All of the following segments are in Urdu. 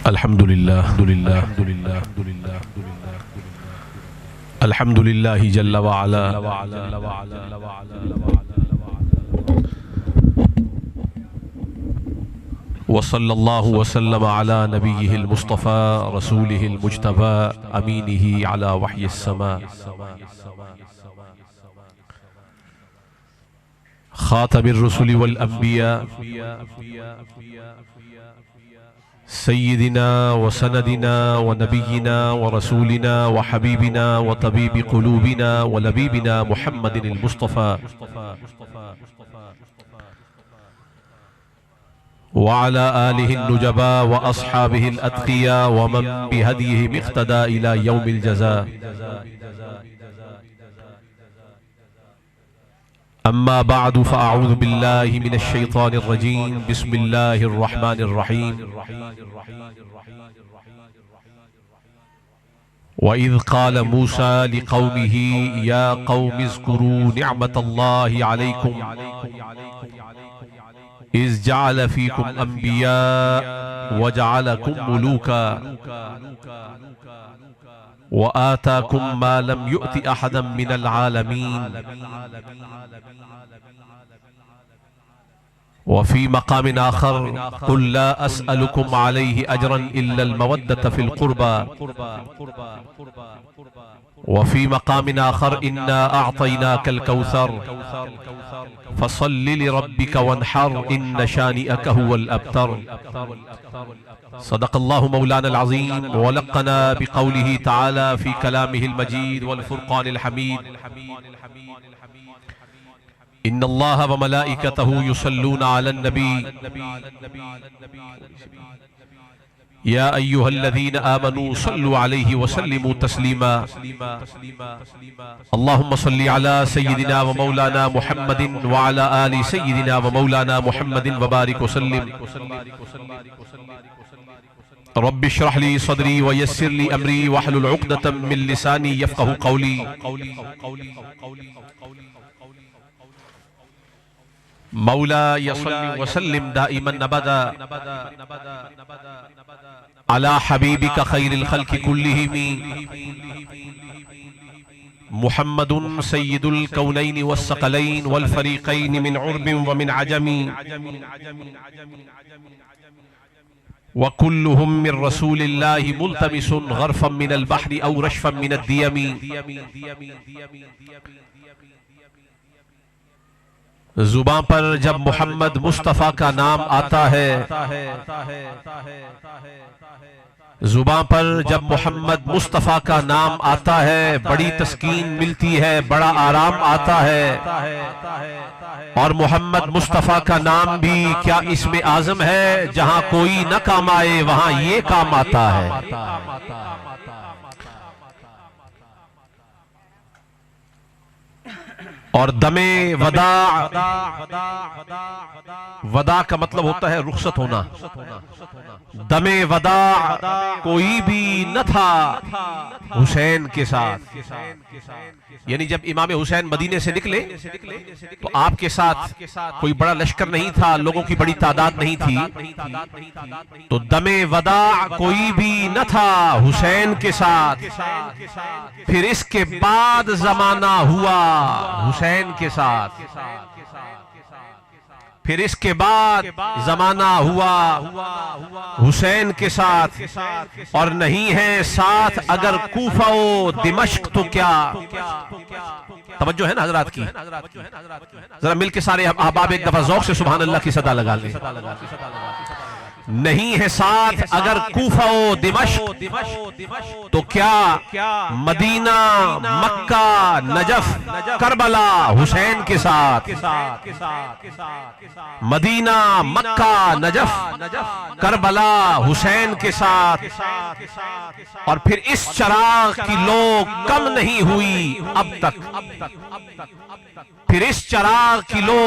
الحمد للہ الحمد للہ جل وعلا وصلی اللہ وسلم علی نبیہ المصطفى رسولہ المجتبى امینہ علی وحی السماء خاتم الرسل والانبیاء سيدنا وسندنا ونبينا ورسولنا وحبيبنا وطبيب قلوبنا ولبيبنا محمد المصطفى وعلى آله النجباء وأصحابه الأتقياء ومن بهديه اقتدى إلى يوم الجزاء. أما بعد فأعوذ بالله من الشيطان الرجيم بسم الله الرحمن الرحيم. وإذ قال موسى لقومه يا قوم اذكروا نعمة الله عليكم إذ جعل فيكم أنبياء وجعلكم ملوكا وآتاكم ما لم يؤت أحدا من العالمين. وفي مقام آخر قل لا أسألكم عليه أجرا إلا المودة في القربى. وفي مقام آخر إنا أعطيناك الكوثر فصل لربك وانحر إن شانئك هو الأبتر. صدق الله مولانا العظيم ولقنا بقوله تعالى في كلامه المجيد والفرقان الحميد. إن الله وملائكته يصلون على النبي يا أيها الذين آمنوا صلوا عليه وسلموا تسليما. اللهم صل على سيدنا ومولانا محمد وعلى آل سيدنا ومولانا محمد وبارك وسلم. رب اشرح لي صدري ويسر لي أمري واحلل عقدة من لساني يفقه قولي. مولاي صل وسلم دائما أبدا على حبيبك خير الخلق كلهم محمد سيد الكونين والثقلين والفريقين من عرب ومن عجم وكلهم من رسول الله ملتمس غرفا من البحر أو رشفا من الديم. زبان پر جب محمد مصطفیٰ کا نام آتا ہے، زبان پر جب محمد مصطفیٰ کا نام آتا ہے بڑی تسکین ملتی ہے، بڑا آرام آتا ہے. اور محمد مصطفیٰ کا نام بھی کیا اسم اعظم ہے، جہاں کوئی نہ کام آئے وہاں یہ کام آتا ہے. اور دم وداع، وداع کا مطلب ہوتا ہے رخصت ہونا. دم وداع کوئی بھی نہ تھا حسین کے ساتھ، یعنی جب امام حسین مدینے سے نکلے تو آپ کے ساتھ کوئی بڑا لشکر نہیں تھا، لوگوں کی بڑی تعداد نہیں تھی، تو دم وداع کوئی بھی نہ تھا حسین کے ساتھ. پھر اس کے بعد زمانہ ہوا حسین کے ساتھ، پھر اس کے بعد زمانہ ہوا حسین کے ساتھ. اور نہیں ہے ساتھ اگر کوفہ و دمشق تو کیا. توجہ ہے نا حضرات کی؟ ذرا مل کے سارے احباب ایک دفعہ ذوق سے سبحان اللہ کی صدا لگا لیں. نہیں ہے ساتھ اگر کوفہ و دمشق تو کیا مدینہ مکہ نجف کربلا حسین کے ساتھ. مدینہ مکہ نجف کربلا حسین کے ساتھ. اور پھر اس چراغ کی لو کم نہیں ہوئی اب تک، پھر اس چراغ کی لو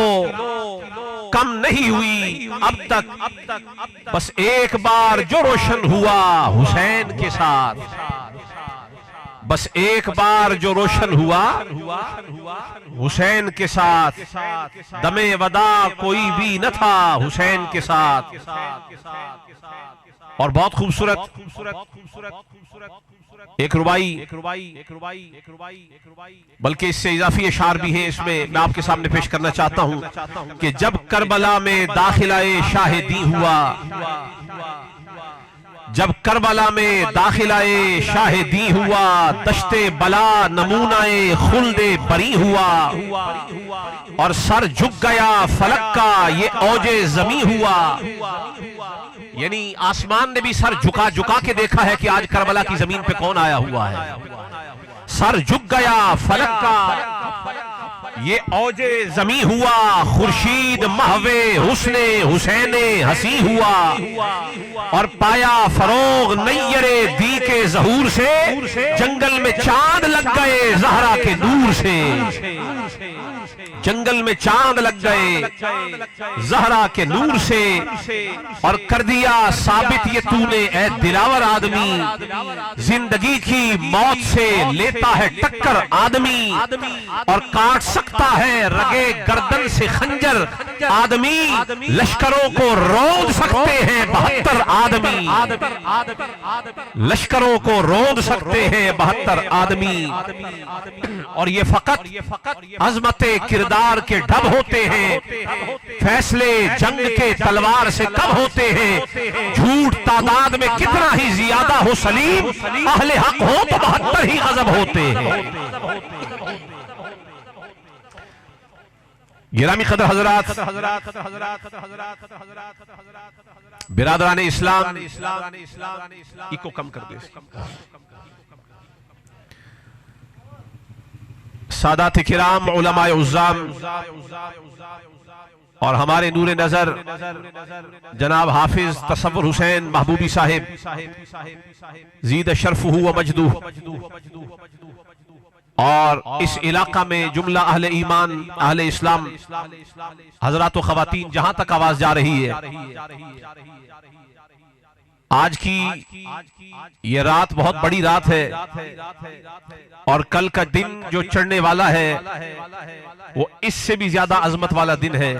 کم نہیں ہوئی اب تک. بس ایک بار جو روشن ہوا حسین کے ساتھ، بس ایک بار جو روشن ہوا حسین کے ساتھ، دم وداع کوئی بھی نہ تھا حسین کے ساتھ۔ اور بہت خوبصورت ایک ربائی، بلکہ اس سے اضافی اشعار بھی ہیں، اس میں میں آپ کے سامنے پیش کرنا چاہتا ہوں کہ جب کربلا میں داخلہ شاہدی ہوا، جب کربلا میں داخلہ شاہدی ہوا، دشت بلا نمونہ خلد بری ہوا، اور سر جھک گیا فلک کا یہ اوج زمیں ہوا۔ یعنی آسمان نے بھی سر جھکا جھکا کے دیکھا ہے کہ آج کربلا کی زمین پہ کون آیا ہوا ہے۔ سر جھک گیا فلک کا یہ اوج زمیں ہوا، خورشید محو حسن حسین ہنسی ہوا، اور پایا فروغ نیر دی کے ظہور سے، جنگل میں چاند لگ گئے زہرا کے نور سے، جنگل میں چاند لگ گئے زہرا کے نور سے، اور کر دیا ثابت یہ تو نے اے دلاور آدمی، زندگی کی موت سے لیتا ہے ٹکر آدمی، اور کاٹ سکتا ہے رگے گردن سے خنجر آدمی، لشکروں کو روند سکتے ہیں 72 آدمی، لشکروں کو روند سکتے ہیں 72 آدمی، اور یہ فقط عظمت کردار کے ڈھب ہوتے ہیں، فیصلے جنگ کے تلوار سے کب ہوتے ہیں، جھوٹ تعداد میں کتنا ہی زیادہ ہو سلیم، اہل حق ہو تو 72 ہی غضب ہوتے ہیں۔ گرامی قدر حضرات، برادران اسلام، ایکو کم کر دے، سادات کرام، علماء عظام، اور ہمارے نور نظر جناب حافظ تصور حسین محبوبی صاحب، زید شرفہ و مجدہ، اور اس علاقہ میں جملہ اہل ایمان، اہل اسلام، حضرات و خواتین، جہاں تک آواز جا رہی ہے، آج کی یہ رات بہت بڑی رات ہے، اور کل کا دن جو چڑھنے والا ہے وہ اس سے بھی زیادہ عظمت والا دن ہے۔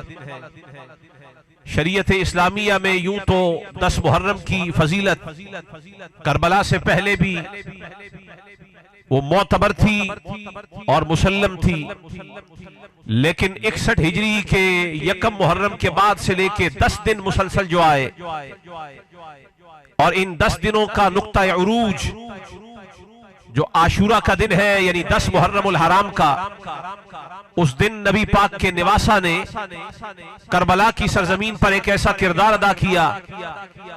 شریعت اسلامیہ میں یوں تو 10 محرم کی فضیلت کربلا سے پہلے بھی وہ معتبر تھی اور مسلم تھی، لیکن 61 ہجری کے 1 محرم کے بعد سے لے کے 10 دن مسلسل جو آئے، اور ان 10 دنوں کا نقطہ عروج جو عاشورہ کا دن ہے، یعنی 10 محرم الحرام کا، اس دن نبی پاک کے نواسہ نے کربلا کی سرزمین پر ایک ایسا کردار ادا کیا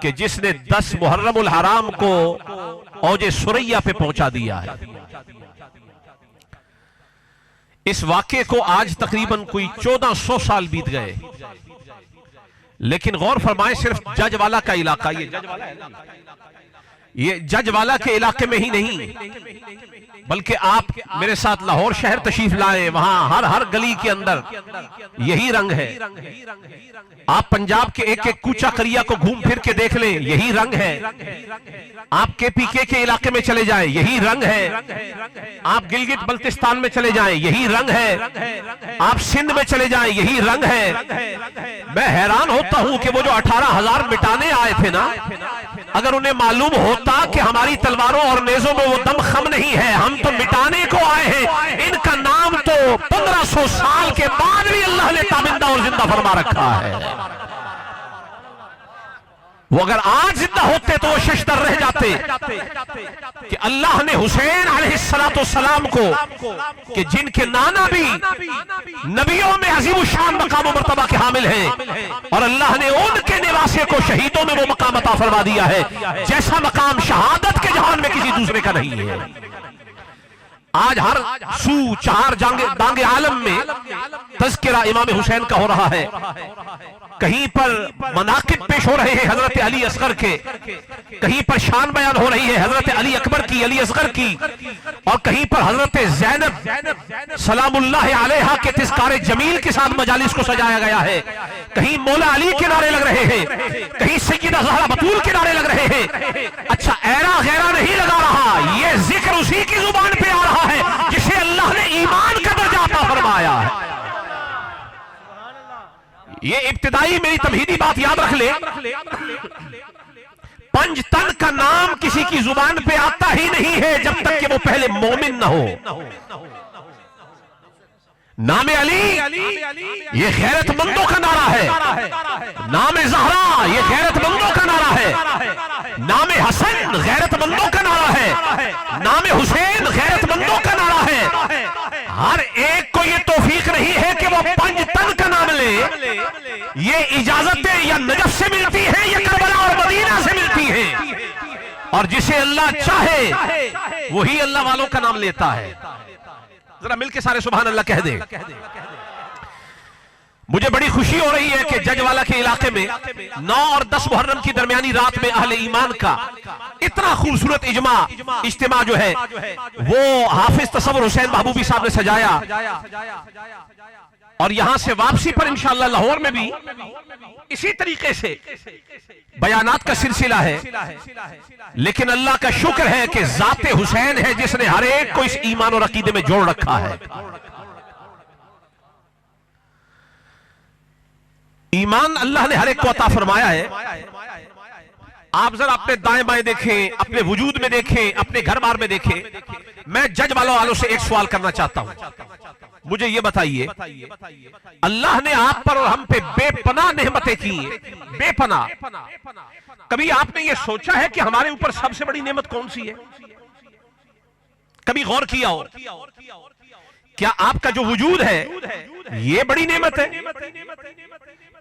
کہ جس نے 10 محرم الحرام کو اوج ثریہ پہ پہنچا دیا ہے۔ اس واقعے کو آج تقریباً کوئی 1400 سال بیت گئے، لیکن غور فرمائیں صرف جج والا کا علاقہ، یہ جج والا کے علاقے میں ہی نہیں، بلکہ آپ میرے ساتھ لاہور شہر تشریف لائیں، وہاں ہر گلی کے اندر یہی رنگ ہے۔ آپ پنجاب کے ایک ایک کوچہ کریا کو گھوم پھر کے دیکھ لیں، یہی رنگ ہے۔ آپ کے پی کے علاقے میں چلے جائیں، یہی رنگ ہے۔ آپ گلگت بلتستان میں چلے جائیں، یہی رنگ ہے۔ آپ سندھ میں چلے جائیں، یہی رنگ ہے۔ میں حیران ہوتا ہوں کہ وہ جو 18,000 مٹانے آئے تھے نا، اگر انہیں معلوم ہوتا کہ ہماری تلواروں اور نیزوں میں وہ دم خم نہیں ہے، ہم تو مٹانے کو آئے ہیں، ان کا نام تو 1500 سال کے بعد بھی اللہ نے تابندہ اور زندہ فرما رکھا ہے۔ وہ اگر آج زندہ ہوتے تو وہ ششدر رہ جاتے کہ اللہ نے حسین علیہ السلام کو، کہ جن کے نانا بھی نبیوں میں عظیم الشان مقام و مرتبہ کے حامل ہیں، اور اللہ نے ان کے نواسے کو شہیدوں میں وہ مقام عطا فرما دیا ہے جیسا مقام شہادت کے جہان میں کسی دوسرے کا نہیں ہے۔ آج ہر سو 4 دانگ عالم میں تذکرہ امام حسین کا ہو رہا ہے، کہیں پر مناقب پیش ہو رہے ہیں حضرت علی اصغر کے، کہیں پر شان بیان ہو رہی ہے حضرت علی اکبر کی، علی اصغر کی، اور کہیں پر حضرت زینب سلام اللہ علیہا کے تذکار جمیل کے ساتھ مجالس کو سجایا گیا ہے، کہیں مولا علی کے نعرے لگ رہے ہیں، کہیں سیدہ زہرا بطول کے نعرے لگ رہے ہیں۔ اچھا ایرا غیرہ نہیں لگا رہا، یہ ذکر اسی کی زبان یہ ابتدائی میری تمہیدی بات یاد رکھ لے، پنج تن کا نام کسی کی زبان پہ آتا ہی نہیں ہے جب تک کہ وہ پہلے مومن نہ ہو۔ نام علی یہ غیرت مندوں کا نعرہ ہے، نام زہرا یہ غیرت مندوں کا نعرہ ہے، نام حسن غیرت مندوں کا نعرہ ہے، نام حسین غیرت مندوں کا نعرہ ہے۔ ہر ایک کو یہ توفیق نہیں ہے کہ وہ پنج تن کا نام لے۔ یہ اجازتیں یا نجف سے ملتی ہیں یا کربلا اور مدینہ سے ملتی ہیں، اور جسے اللہ چاہے وہی اللہ والوں کا نام لیتا ہے۔ ذرا مل کے سارے سبحان اللہ کہہ دیں۔ مجھے بڑی خوشی ہو رہی ہے کہ ججوالا کے علاقے میں 9 اور 10 محرم کی درمیانی رات میں اہل ایمان کا اتنا خوبصورت اجتماع جو ہے وہ حافظ تصور حسین محبوبی صاحب نے سجایا، اور یہاں سے واپسی پر انشاءاللہ لاہور میں بھی اسی طریقے سے بیانات کا سلسلہ ہے۔ لیکن اللہ کا شکر ہے کہ ذات حسین ہے جس نے ہر ایک کو اس ایمان اور عقیدے میں جوڑ رکھا ہے۔ ایمان اللہ نے ہر ایک کو عطا فرمایا ہے۔ آپ ذرا اپنے دائیں بائیں دیکھیں، اپنے وجود میں دیکھیں، اپنے گھر بار میں دیکھیں۔ میں جج والوں سے ایک سوال کرنا چاہتا ہوں، مجھے یہ بتائیے، اللہ نے آپ پر اور ہم پہ بے پناہ نعمتیں کی ہیں، بے پناہ۔ کبھی آپ نے یہ سوچا ہے کہ ہمارے اوپر سب سے بڑی نعمت کون سی ہے؟ کبھی غور کیا ہو؟ کیا آپ کا جو وجود ہے یہ بڑی نعمت ہے؟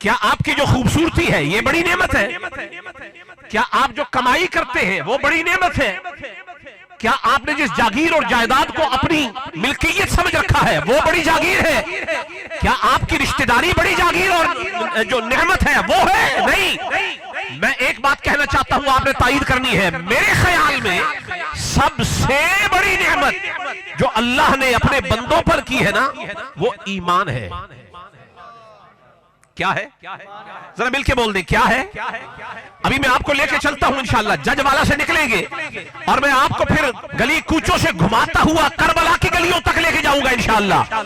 کیا آپ کی جو خوبصورتی ہے یہ بڑی نعمت ہے؟ کیا آپ جو کمائی کرتے ہیں وہ بڑی نعمت ہے؟ کیا آپ نے جس جاگیر اور جائیداد کو اپنی ملکیت سمجھ رکھا ہے وہ بڑی جاگیر ہے؟ کیا آپ کی رشتہ داری بڑی جاگیر اور جو نعمت ہے وہ ہے؟ نہیں۔ میں ایک بات کہنا چاہتا ہوں، آپ نے تائید کرنی ہے، میرے خیال میں سب سے بڑی نعمت جو اللہ نے اپنے بندوں پر کی ہے نا وہ ایمان ہے۔ کیا ہے؟ ذرا مل کے بول دیں، کیا ہے؟ ابھی میں آپ کو لے کے چلتا ہوں انشاءاللہ، جج والا سے نکلیں گے اور میں آپ کو پھر گلی کوچوں سے گھماتا ہوا کربلا کی گلیوں تک لے کے جاؤں گا انشاءاللہ۔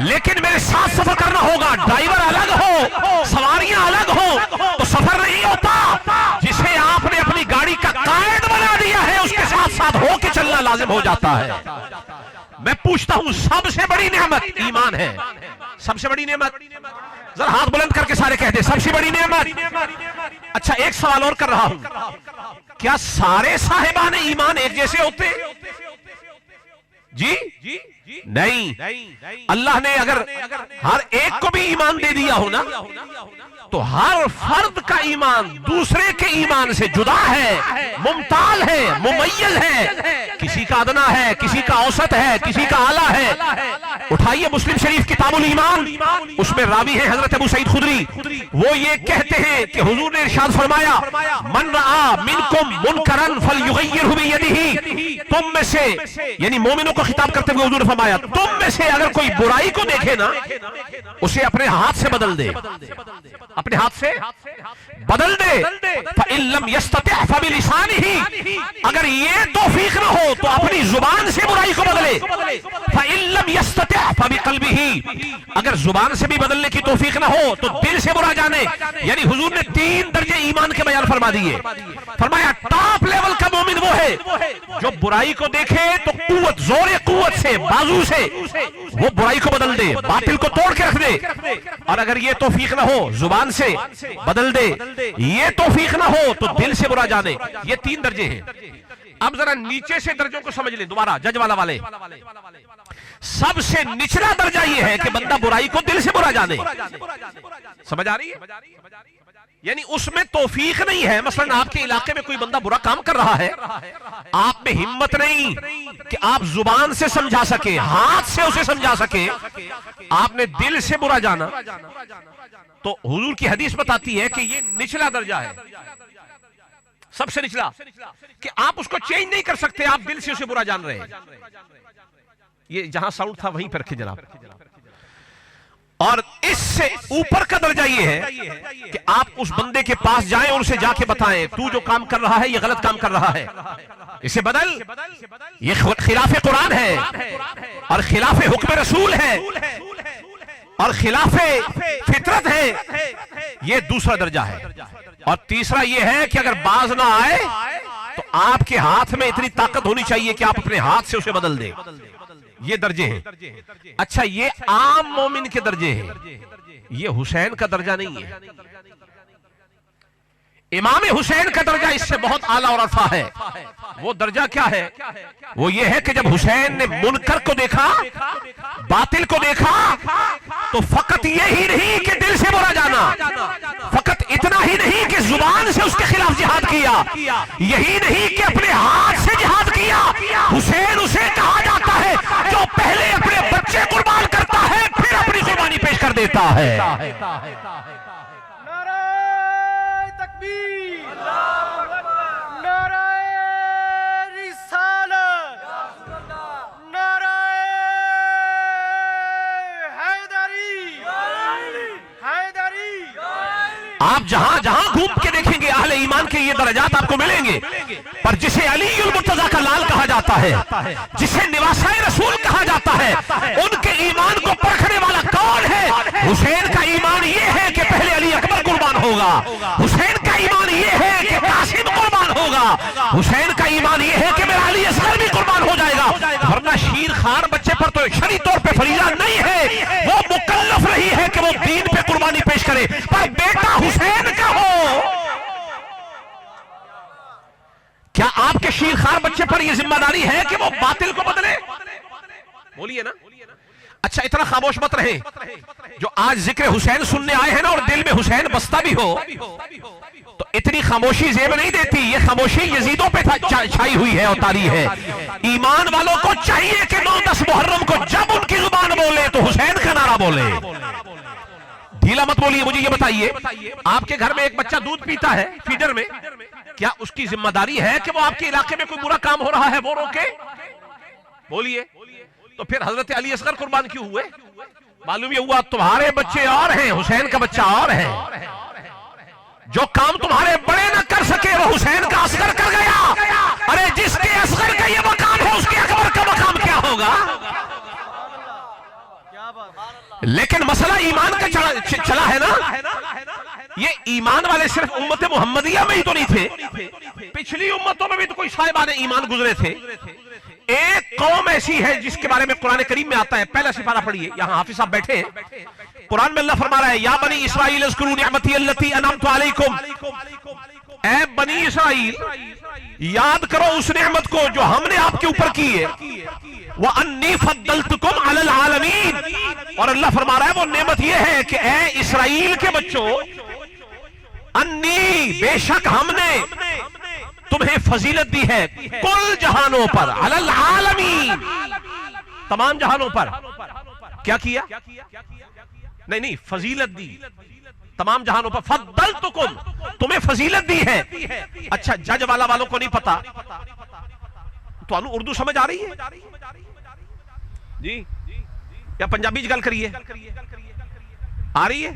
لیکن میرے ساتھ سفر کرنا ہوگا، ڈرائیور الگ ہو، سواریاں الگ ہو تو سفر نہیں ہوتا۔ جسے آپ نے اپنی گاڑی کا قائد بنا دیا ہے اس کے ساتھ ساتھ ہو کے چلنا لازم ہو جاتا ہے۔ میں پوچھتا ہوں، سب سے بڑی نعمت ایمان ہے۔ سب سے بڑی نعمت، ذرا ہاتھ بلند کر کے سارے کہہ دیں، سب سے بڑی نعمت۔ اچھا ایک سوال اور کر رہا ہوں، کیا سارے صاحبان ایمان ایک جیسے ہوتے ہیں؟ جی نہیں۔ اللہ نے اگر ہر ایک کو بھی ایمان دے دیا ہو نا تو ہر فرد کا ایمان دوسرے کے ایمان سے جدا ہے، ممتاز ہے، ممیز ہے، کسی کا ادنا ہے، کسی کا اوسط ہے، کسی کا اعلیٰ ہے۔ اٹھائیے مسلم شریف کتاب الایمان، اس میں راوی ہیں حضرت ابو سعید خدری، وہ یہ کہتے ہیں کہ حضور نے ارشاد فرمایا، من رآ منکم منکرا فلیغیرہ بیدہ، تم میں سے، یعنی مومنوں کو خطاب کرتے ہوئے حضور نے فرمایا، تم میں سے اگر کوئی برائی کو دیکھے نا اسے اپنے ہاتھ سے بدل دے، اپنے ہاتھ سے بدل دے۔ فَإِن لَمْ يَسْتَطِعْ فَبِلِسَانِهِ، اگر یہ توفیق نہ ہو تو اپنی زبان سے برائی کو بدلے۔ فَإِن لَمْ يَسْتَطِعْ فَبِقَلْبِهِ، اگر زبان سے بھی بدلنے کی توفیق نہ ہو تو دل سے برا جانے۔ یعنی حضور نے 3 درجے ایمان کے بیان فرما دیے۔ فرمایا ٹاپ لیول کا مومن وہ ہے جو برائی کو دیکھے تو قوت، زور قوت سے، بازو سے وہ برائی کو بدل دے، باطل کو توڑ کے رکھ دے۔ اور اگر یہ توفیق نہ ہو زبان سے بدل دے، یہ توفیق نہ ہو تو دل سے برا جانے۔ یہ 3 درجے ہیں۔ اب ذرا نیچے سے درجوں کو سمجھ لیں دوبارہ، جج والا والے۔ سب سے نچلا درجہ یہ ہے کہ بندہ برائی کو دل سے برا جانے۔ سمجھ آ رہی ہے؟ یعنی اس میں توفیق نہیں ہے۔ مثلا آپ کے علاقے میں کوئی بندہ برا کام کر رہا ہے، آپ میں ہمت نہیں کہ آپ زبان سے سمجھا سکے، ہاتھ سے اسے سمجھا سکے، آپ نے دل سے برا جانا، تو حضور کی حدیث بتاتی ہے کہ یہ نچلا درجہ ہے، سب سے نچلا، کہ آپ اس کو چینج نہیں کر سکتے، آپ دل سے اسے برا جان رہے ہیں۔ یہ جہاں ساؤنڈ تھا وہیں پر رکھے جناب۔ اور اس سے اوپر کا درجہ یہ ہے کہ آپ اس بندے کے پاس جائیں اور اسے جا کے بتائیں، تو جو کام کر رہا ہے یہ غلط کام کر رہا ہے، اسے بدل، یہ خلاف قرآن ہے اور خلاف حکم رسول ہے۔ اور خلاف فطرت ہے، یہ دوسرا درجہ ہے. اور تیسرا یہ ہے کہ اگر باز نہ آئے تو آپ کے ہاتھ میں اتنی طاقت ہونی چاہیے کہ آپ اپنے ہاتھ سے اسے بدل دیں. یہ درجے ہیں. اچھا یہ عام مومن کے درجے ہیں، یہ حسین کا درجہ نہیں ہے. امام حسین کا درجہ اس سے بہت اعلیٰ اور رفع ہے. وہ درجہ کیا ہے؟ وہ یہ ہے کہ جب حسین نے منکر کو دیکھا، باطل کو دیکھا، تو فقط یہی نہیں کہ دل سے برا جانا، فقط اتنا ہی نہیں کہ زبان سے اس کے خلاف جہاد کیا، یہی نہیں کہ اپنے ہاتھ سے جہاد کیا. حسین اسے کہا جاتا ہے جو پہلے اپنے بچے قربان کرتا ہے پھر اپنی قربانی پیش کر دیتا ہے. آپ جہاں جہاں گھوم کے دیکھیں گے اہل ایمان کے یہ درجات آپ کو ملیں گے. پر جسے علی المرتضیٰ کا لال کہا جاتا ہے، جسے نواسۂ رسول کہا جاتا ہے، ان کے ایمان کو پرکھنے والا کون ہے؟ حسین کا ایمان یہ ہے کہ پہلے علی اکبر قربان ہوگا، حسین کا ایمان یہ ہے کہ قاسم قربان ہوگا، حسین کا ایمان یہ ہے کہ میرا علی اصغر بھی قربان ہو جائے گا. ورنہ شیر خان بچے پر تو شرعی طور پہ فریضہ نہیں ہے، وہ مکلف رہی ہے کہ وہ دین پہ قربانی پیش کرے. پر بیٹا حسین کا ہو، کیا آپ کے شیر خان بچے پر یہ ذمہ داری ہے کہ وہ باطل کو بدلے؟ بولیے نا. اچھا اتنا خاموش مت رہے. جو آج ذکر حسین سننے آئے ہیں نا اور دل میں حسین بستا بھی ہو تو اتنی خاموشی زیب نہیں دیتی. یہ خاموشی یزیدوں پہ چھائی ہوئی ہے اور طاری ہے. ایمان والوں کو چاہیے کہ 9-10 محرم کو جب ان کی زبان بولے تو حسین کا نعرہ بولے. ڈھیلا مت بولیے. مجھے یہ بتائیے آپ کے گھر میں ایک بچہ دودھ پیتا ہے فیڈر میں، کیا اس کی ذمہ داری ہے کہ وہ آپ کے علاقے میں کوئی برا کام ہو رہا ہے وہ روکے؟ بولیے. تو پھر حضرت علی اصغر قربان کیوں ہوئے؟ معلوم یہ ہوا تمہارے بچے اور ہیں، حسین کا بچہ اور ہے. جو کام تمہارے بڑے نہ کر سکے وہ حسین کا اصغر کر گیا. ارے جس کے اصغر کا یہ مقام ہے اس کے اکبر کا مقام کیا ہوگا؟ لیکن مسئلہ ایمان کا چلا ہے نا. یہ ایمان والے صرف امت محمدیہ میں ہی تو نہیں تھے، پچھلی امتوں میں بھی تو کوئی صاحبان ایمان گزرے تھے. ایک قوم ایسی ہے جس کے بارے میں قرآن کریم میں آتا ہے. پہلا سپارہ پڑھیے، یہاں حافظ صاحب بیٹھے ہیں. قرآن میں اللہ فرما رہا ہے یا بنی اسرائیل اذکروا نعمتی التی انعمت علیکم. اے بنی اسرائیل یاد کرو اس نعمت کو جو ہم نے آپ کے اوپر کی ہے. وَأَنِّي فَضَّلْتُكُمْ عَلَى الْعَالَمِينَ. اور اللہ فرما رہا ہے وہ نعمت یہ ہے کہ اے اسرائیل کے بچوں، انی بے شک ہم نے تمہیں فضیلت دی ہے کل جہانوں پر، علی العالمین تمام جہانوں پر. کیا کیا؟ نہیں فضیلت دی تمام جہانوں پر. فضلتکم تمہیں فضیلت دی ہے. اچھا جج والا والوں کو نہیں پتا تو انو اردو سمجھ آ رہی ہے جی یا پنجابی گل کریے؟ آ رہی ہے.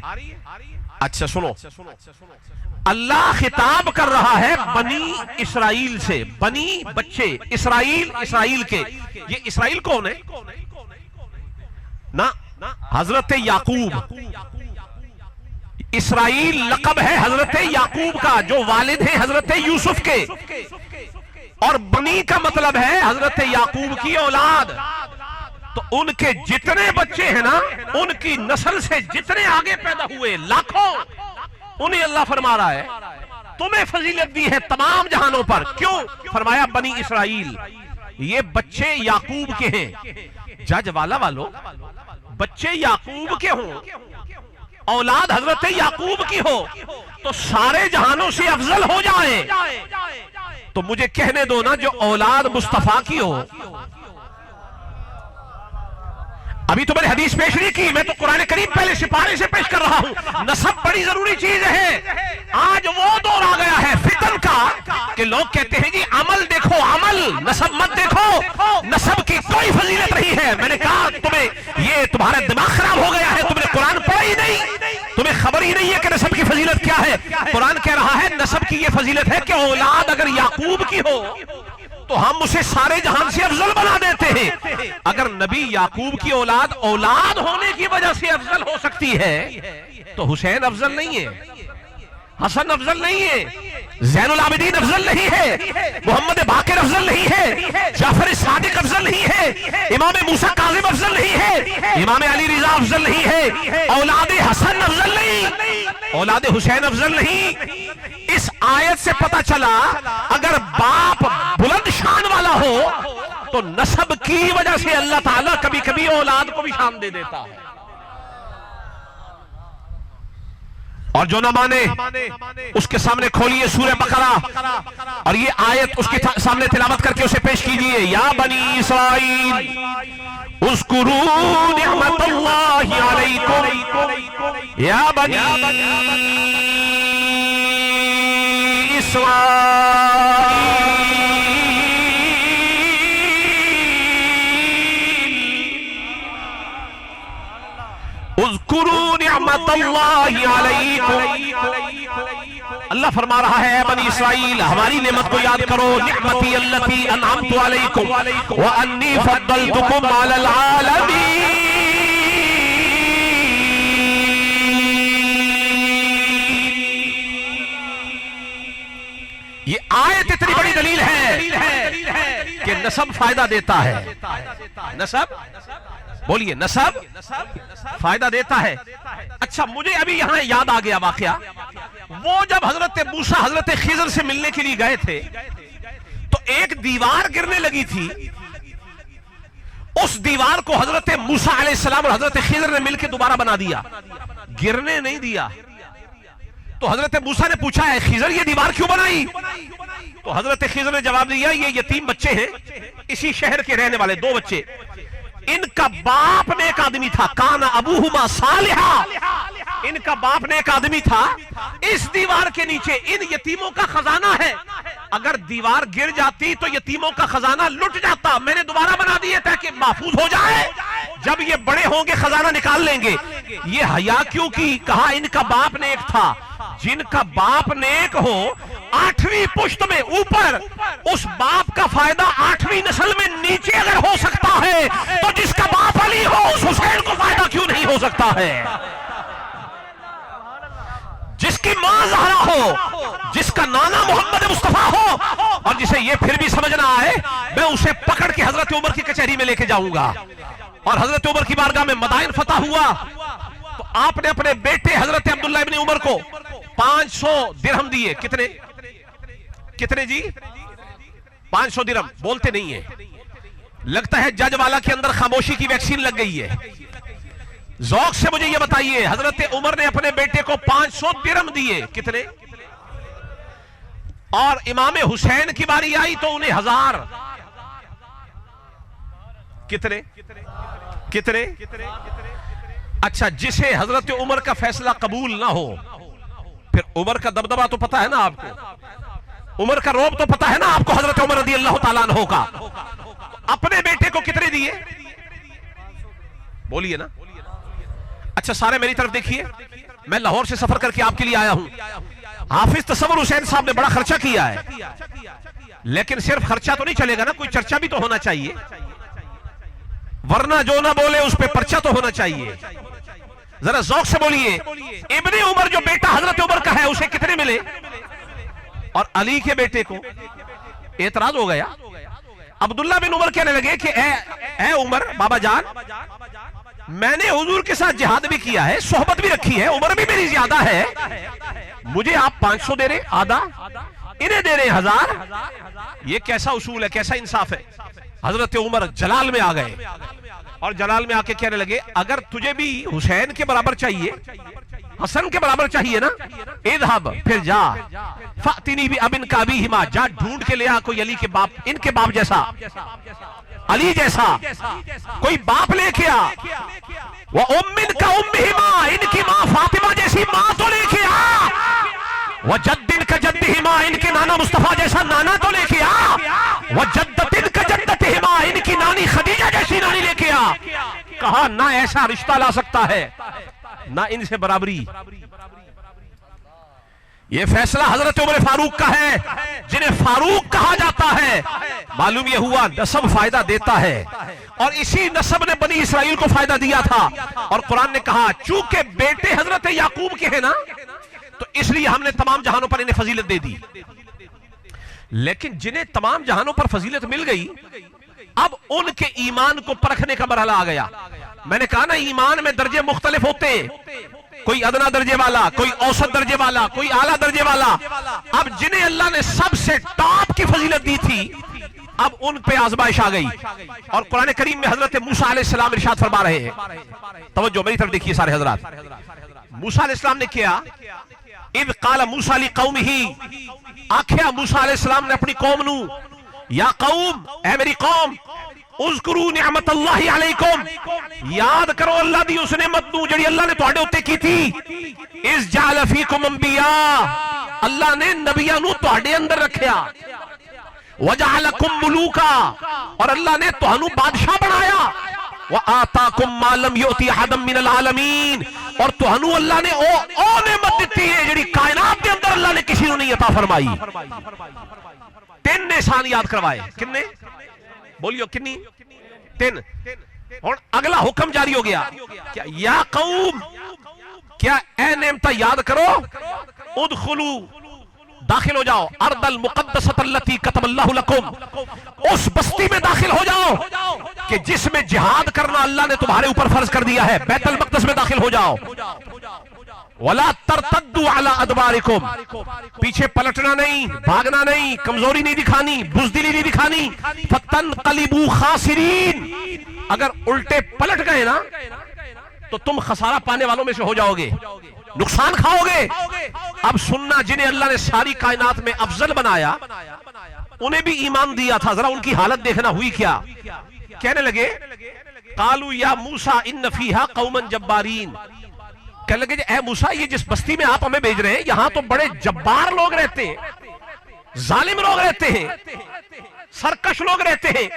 اچھا سنو، اللہ خطاب کر رہا ہے بنی اسرائیل سے. بنی بچے اسرائیل، اسرائیل کے. یہ اسرائیل کون ہے؟ نا حضرت یعقوب. اسرائیل لقب ہے حضرت یعقوب کا جو والد ہیں حضرت یوسف کے، اور بنی کا مطلب ہے حضرت یعقوب کی اولاد. تو ان کے جتنے بچے ہیں نا، ان کی نسل سے جتنے آگے پیدا ہوئے لاکھوں، انہیں اللہ فرما رہا ہے تمہیں فضیلت دی ہے تمام جہانوں پر. کیوں فرمایا بنی اسرائیل؟ یہ بچے یعقوب کے ہیں. جج والا والو بچے یعقوب کے ہوں، اولاد حضرت یعقوب کی ہو تو سارے جہانوں سے افضل ہو جائے. تو مجھے کہنے دو نا جو اولاد مصطفیٰ کی ہو. ابھی تو میں نے حدیث پیش نہیں کی، میں تو قرآن کریم پہلے سپارے سے پیش کر رہا ہوں. نسب بڑی ضروری چیز ہے. آج وہ دور آ گیا ہے فتن کا کہ لوگ کہتے ہیں جی عمل دیکھو، عمل، نسب مت دیکھو. نسب کی کوئی فضیلت نہیں ہے. میں نے کہا تمہیں یہ تمہارا دماغ خراب ہو گیا ہے، تم نے قرآن پڑھا ہی نہیں، تمہیں خبر ہی نہیں ہے کہ نسب کی فضیلت کیا ہے. قرآن کہہ رہا ہے نسب کی یہ فضیلت ہے کہ اولاد اگر یعقوب کی ہو تو تو ہم اسے سارے جہان سے افضل بنا دیتے ہیں۔ اگر نبی یعقوب کی اولاد ہونے کی وجہ سے افضل ہو سکتی ہے تو حسین افضل نہیں ہے، حسن افضل نہیں ہے، زین العابدین افضل نہیں ہے، محمد باقر افضل نہیں ہے، جعفر صادق افضل نہیں ہے، امام موسیٰ کاظم افضل نہیں ہے، امام علی رضا افضل نہیں ہے، اولاد حسن افضل نہیں، اولاد حسین افضل نہیں۔ اس آیت سے پتہ چلا اگر باپ بلند شان والا ہو تو نسب کی وجہ سے اللہ تعالیٰ کبھی کبھی اولاد کو بھی شان دے دیتا ہے۔ اور جو نہ مانے اس کے سامنے کھولیے سورہ بقرہ اور یہ آیت اس کے سامنے تلاوت کر کے اسے پیش کیجئے۔ یا بنی اسرائیل اذکروا نعمت اللہ علیکم، یا بنی اسرائیل اذکروا نعمت اللہ علیکم۔ اللہ فرما رہا ہے اے بنی اسرائیل ہماری نعمت کو یاد کرو، نعمتی التی انعمت علیکم وانی فضلتکم علی العالمین۔ یہ آیت اتنی بڑی دلیل ہے کہ نسب فائدہ دیتا ہے، نسب بولیے نسب فائدہ دیتا ہے۔ اچھا مجھے ابھی یہاں یاد آ گیا واقعہ، وہ جب حضرت موسیٰ حضرت خضر سے ملنے کے لیے گئے تھے تو ایک دیوار گرنے لگی تھی، اس دیوار کو حضرت موسیٰ علیہ السلام اور حضرت خضر نے مل کے دوبارہ بنا دیا، گرنے نہیں دیا۔ تو حضرت موسیٰ نے پوچھا ہے خضر یہ دیوار کیوں بنائی؟ تو حضرت خضر نے جواب دیا یہ یتیم بچے ہیں اسی شہر کے رہنے والے، دو بچے، ان کا باپ نیک آدمی تھا، کان ابوہما صالحا، ان کا باپ نیک آدمی تھا، اس دیوار کے نیچے ان یتیموں کا خزانہ ہے، اگر دیوار گر جاتی تو یتیموں کا خزانہ لٹ جاتا، میں نے دوبارہ بنا دیے تاکہ محفوظ ہو جائے، جب یہ بڑے ہوں گے خزانہ نکال لیں گے۔ یہ حیا کیوں کی؟ کہا ان کا باپ نیک تھا، جن کا باپ نیک ہو 8ویں پشت میں اوپر، اس باپ کا فائدہ 8ویں نسل میں نیچے اگر ہو سکتا ہے تو جس کا باپ علی ہو اس حسین کو فائدہ کیوں نہیں ہو سکتا ہے؟ جس کی ماں زہرا ہو، جس کا نانا محمد مصطفیٰ ہو، اور جسے یہ پھر بھی سمجھ نہ آئے میں اسے پکڑ کے حضرت عمر کی کچہری میں لے کے جاؤں گا۔ اور حضرت عمر کی بارگاہ میں مدائن فتح ہوا تو آپ نے اپنے بیٹے حضرت عبداللہ ابن عمر کو 500 درہم دیے۔ کتنے جی؟ 500 درہم۔ بولتے نہیں ہیں، لگتا ہے جج والا کے اندر خاموشی کی ویکسین لگ گئی ہے۔ ذوق سے مجھے یہ بتائیے حضرت عمر نے اپنے بیٹے کو 500 درہم دیے، کتنے؟ اور امام حسین کی باری آئی تو انہیں 1000۔ کتنے؟ اچھا جسے حضرت عمر کا فیصلہ قبول نہ ہو، پھر عمر کا دبدبہ تو پتا ہے نا آپ کو، عمر کا روب تو پتا ہے نا آپ کو، حضرت عمر رضی اللہ تعالیٰ عنہ کا، اپنے بیٹے کو کتنے دیے؟ بولیے نا۔ اچھا سارے میری طرف دیکھیے، میں لاہور سے سفر کر کے آپ کے لیے آیا ہوں۔ حافظ تصور حسین صاحب نے بڑا خرچہ کیا ہے، لیکن صرف خرچہ تو نہیں چلے گا نا، کوئی چرچا بھی تو ہونا چاہیے، ورنہ جو نہ بولے اس پہ پرچہ تو ہونا چاہیے۔ ذرا ذوق سے بولیے، ابن عمر جو بیٹا حضرت عمر کا ہے اسے کتنے ملے؟ اور علی کے بیٹے کو اعتراض ہو گیا۔ عبداللہ بن عمر کہنے لگے کہ اے عمر بابا جان، میں نے حضور کے ساتھ جہاد بھی کیا ہے، صحبت بھی رکھی ہے، عمر بھی میری زیادہ ہے، مجھے آپ 500 دے رہے آدھا، انہیں دے رہے 1000، یہ کیسا اصول ہے، کیسا انصاف ہے؟ حضرت عمر جلال میں آ گئے اور جلال میں آ کے کہنے لگے اگر تجھے بھی حسین کے برابر چاہیے، حسن کے برابر چاہیے نا، اذهب پھر جا، فأتنی بأبن کابیہما، جا ڈھونڈ کے لیا کوئی علی کے باپ، ان کے باپ جیسا، علی جیسا کوئی باپ لے کے آ، وَأُمِّن كَأُمِّهِمَا، ان کی ماں فاطمہ جیسی ماں تو لے کے آ، وَجَدِّن كَجَدِّهِمَا، ان کے نانا مصطفیٰ جیسا نانا تو لے کے آ، وَجَدَّتِن كَجَدَّتِهِمَا، ان کی نانی خدیجہ جیسی نانی لے کے آ۔ کہا نہ ایسا رشتہ لا سکتا ہے نہ ان سے برابری۔ یہ فیصلہ حضرت عمر فاروق کا ہے، جنہیں فاروق کہا جاتا دیتا ہے. معلوم یہ ہوا نسب فائدہ دیتا ہے اور اسی نسب نے بنی اسرائیل کو فائدہ دیا تھا. اور قرآن نے کہا چونکہ بیٹے حضرت یعقوب کے ہیں نا تو اس لیے ہم نے تمام جہانوں پر انہیں فضیلت دے دی. لیکن جنہیں تمام جہانوں پر فضیلت مل گئی اب ان کے ایمان کو پرکھنے کا مرحلہ آ گیا. میں نے کہا نا ایمان میں درجے مختلف ہوتے ہیں, کوئی ادنا درجے والا, کوئی اوسط درجے والا, کوئی اعلیٰ درجے والا. اب جنہیں اللہ نے سب سے ٹاپ کی فضیلت دی تھی اب ان پہ آزمائش آ گئی. اور قرآن کریم میں حضرت موسیٰ علیہ السلام ارشاد فرما رہے ہیں, توجہ میری طرف دیکھیے سارے حضرات. موسیٰ علیہ السلام نے کیا اذ قال موسیٰ لقومہ, آکھیا موسیٰ علیہ السلام نے اپنی قوم نو, یا قوم اے میری قوم, اذکروا نعمت اللہ علیکم, یاد کرو اللہ دی اس نعمت نو جڑی اللہ نے تواڈے اوتے کی تھی. اذ جعل فیکم انبیاء, اللہ نے نبیاں نو تواڈے اندر رکھیا. وجعلکم ملوکا, اور اللہ نے تانوں بادشاہ بنایا. وآتاکم ما لم یؤتی احدا من العالمین, اور تانوں اللہ نے او نعمت دیتی ہے جڑی کائنات کے اندر اللہ نے کسی کو نہیں عطا فرمائی. 3 احسان یاد کروائے. کتنے بولیو, کنی 3. اور اگلا حکم جاری ہو گیا, یا قوم, کیا اے نعمت یاد کرو, ادخلوا, داخل ہو جاؤ, ارض المقدسۃ التی کتب اللہ لکم, اس بستی میں داخل ہو جاؤ کہ جس میں جہاد کرنا اللہ نے تمہارے اوپر فرض کر دیا ہے. بیت المقدس میں داخل ہو جاؤ. وَلَا تَرْتَدُّوا عَلَىٰ أَدْبَارِكُمْ, پیچھے پلٹنا نہیں, بھاگنا نہیں, کمزوری نہیں دکھانی, بزدلی نہیں دکھانی. فَتَنْقَلِبُوا خَاسِرِينَ, اگر الٹے پلٹ گئے نا تو تم خسارہ پانے والوں میں سے ہو جاؤ گے, نقصان کھاؤ گے. اب سننا, جنہیں اللہ نے ساری کائنات میں افضل بنایا انہیں بھی ایمان دیا تھا, ذرا ان کی حالت دیکھنا ہوئی کیا. کہنے لگے قالوا یا موسیٰ ان فیہا قوما جبارین, کہنے لگے اے موسیٰ یہ جس بستی میں آپ ہمیں بھیج رہے ہیں یہاں تو بڑے جبار لوگ رہتے ہیں, ظالم لوگ رہتے ہیں, سرکش لوگ رہتے ہیں.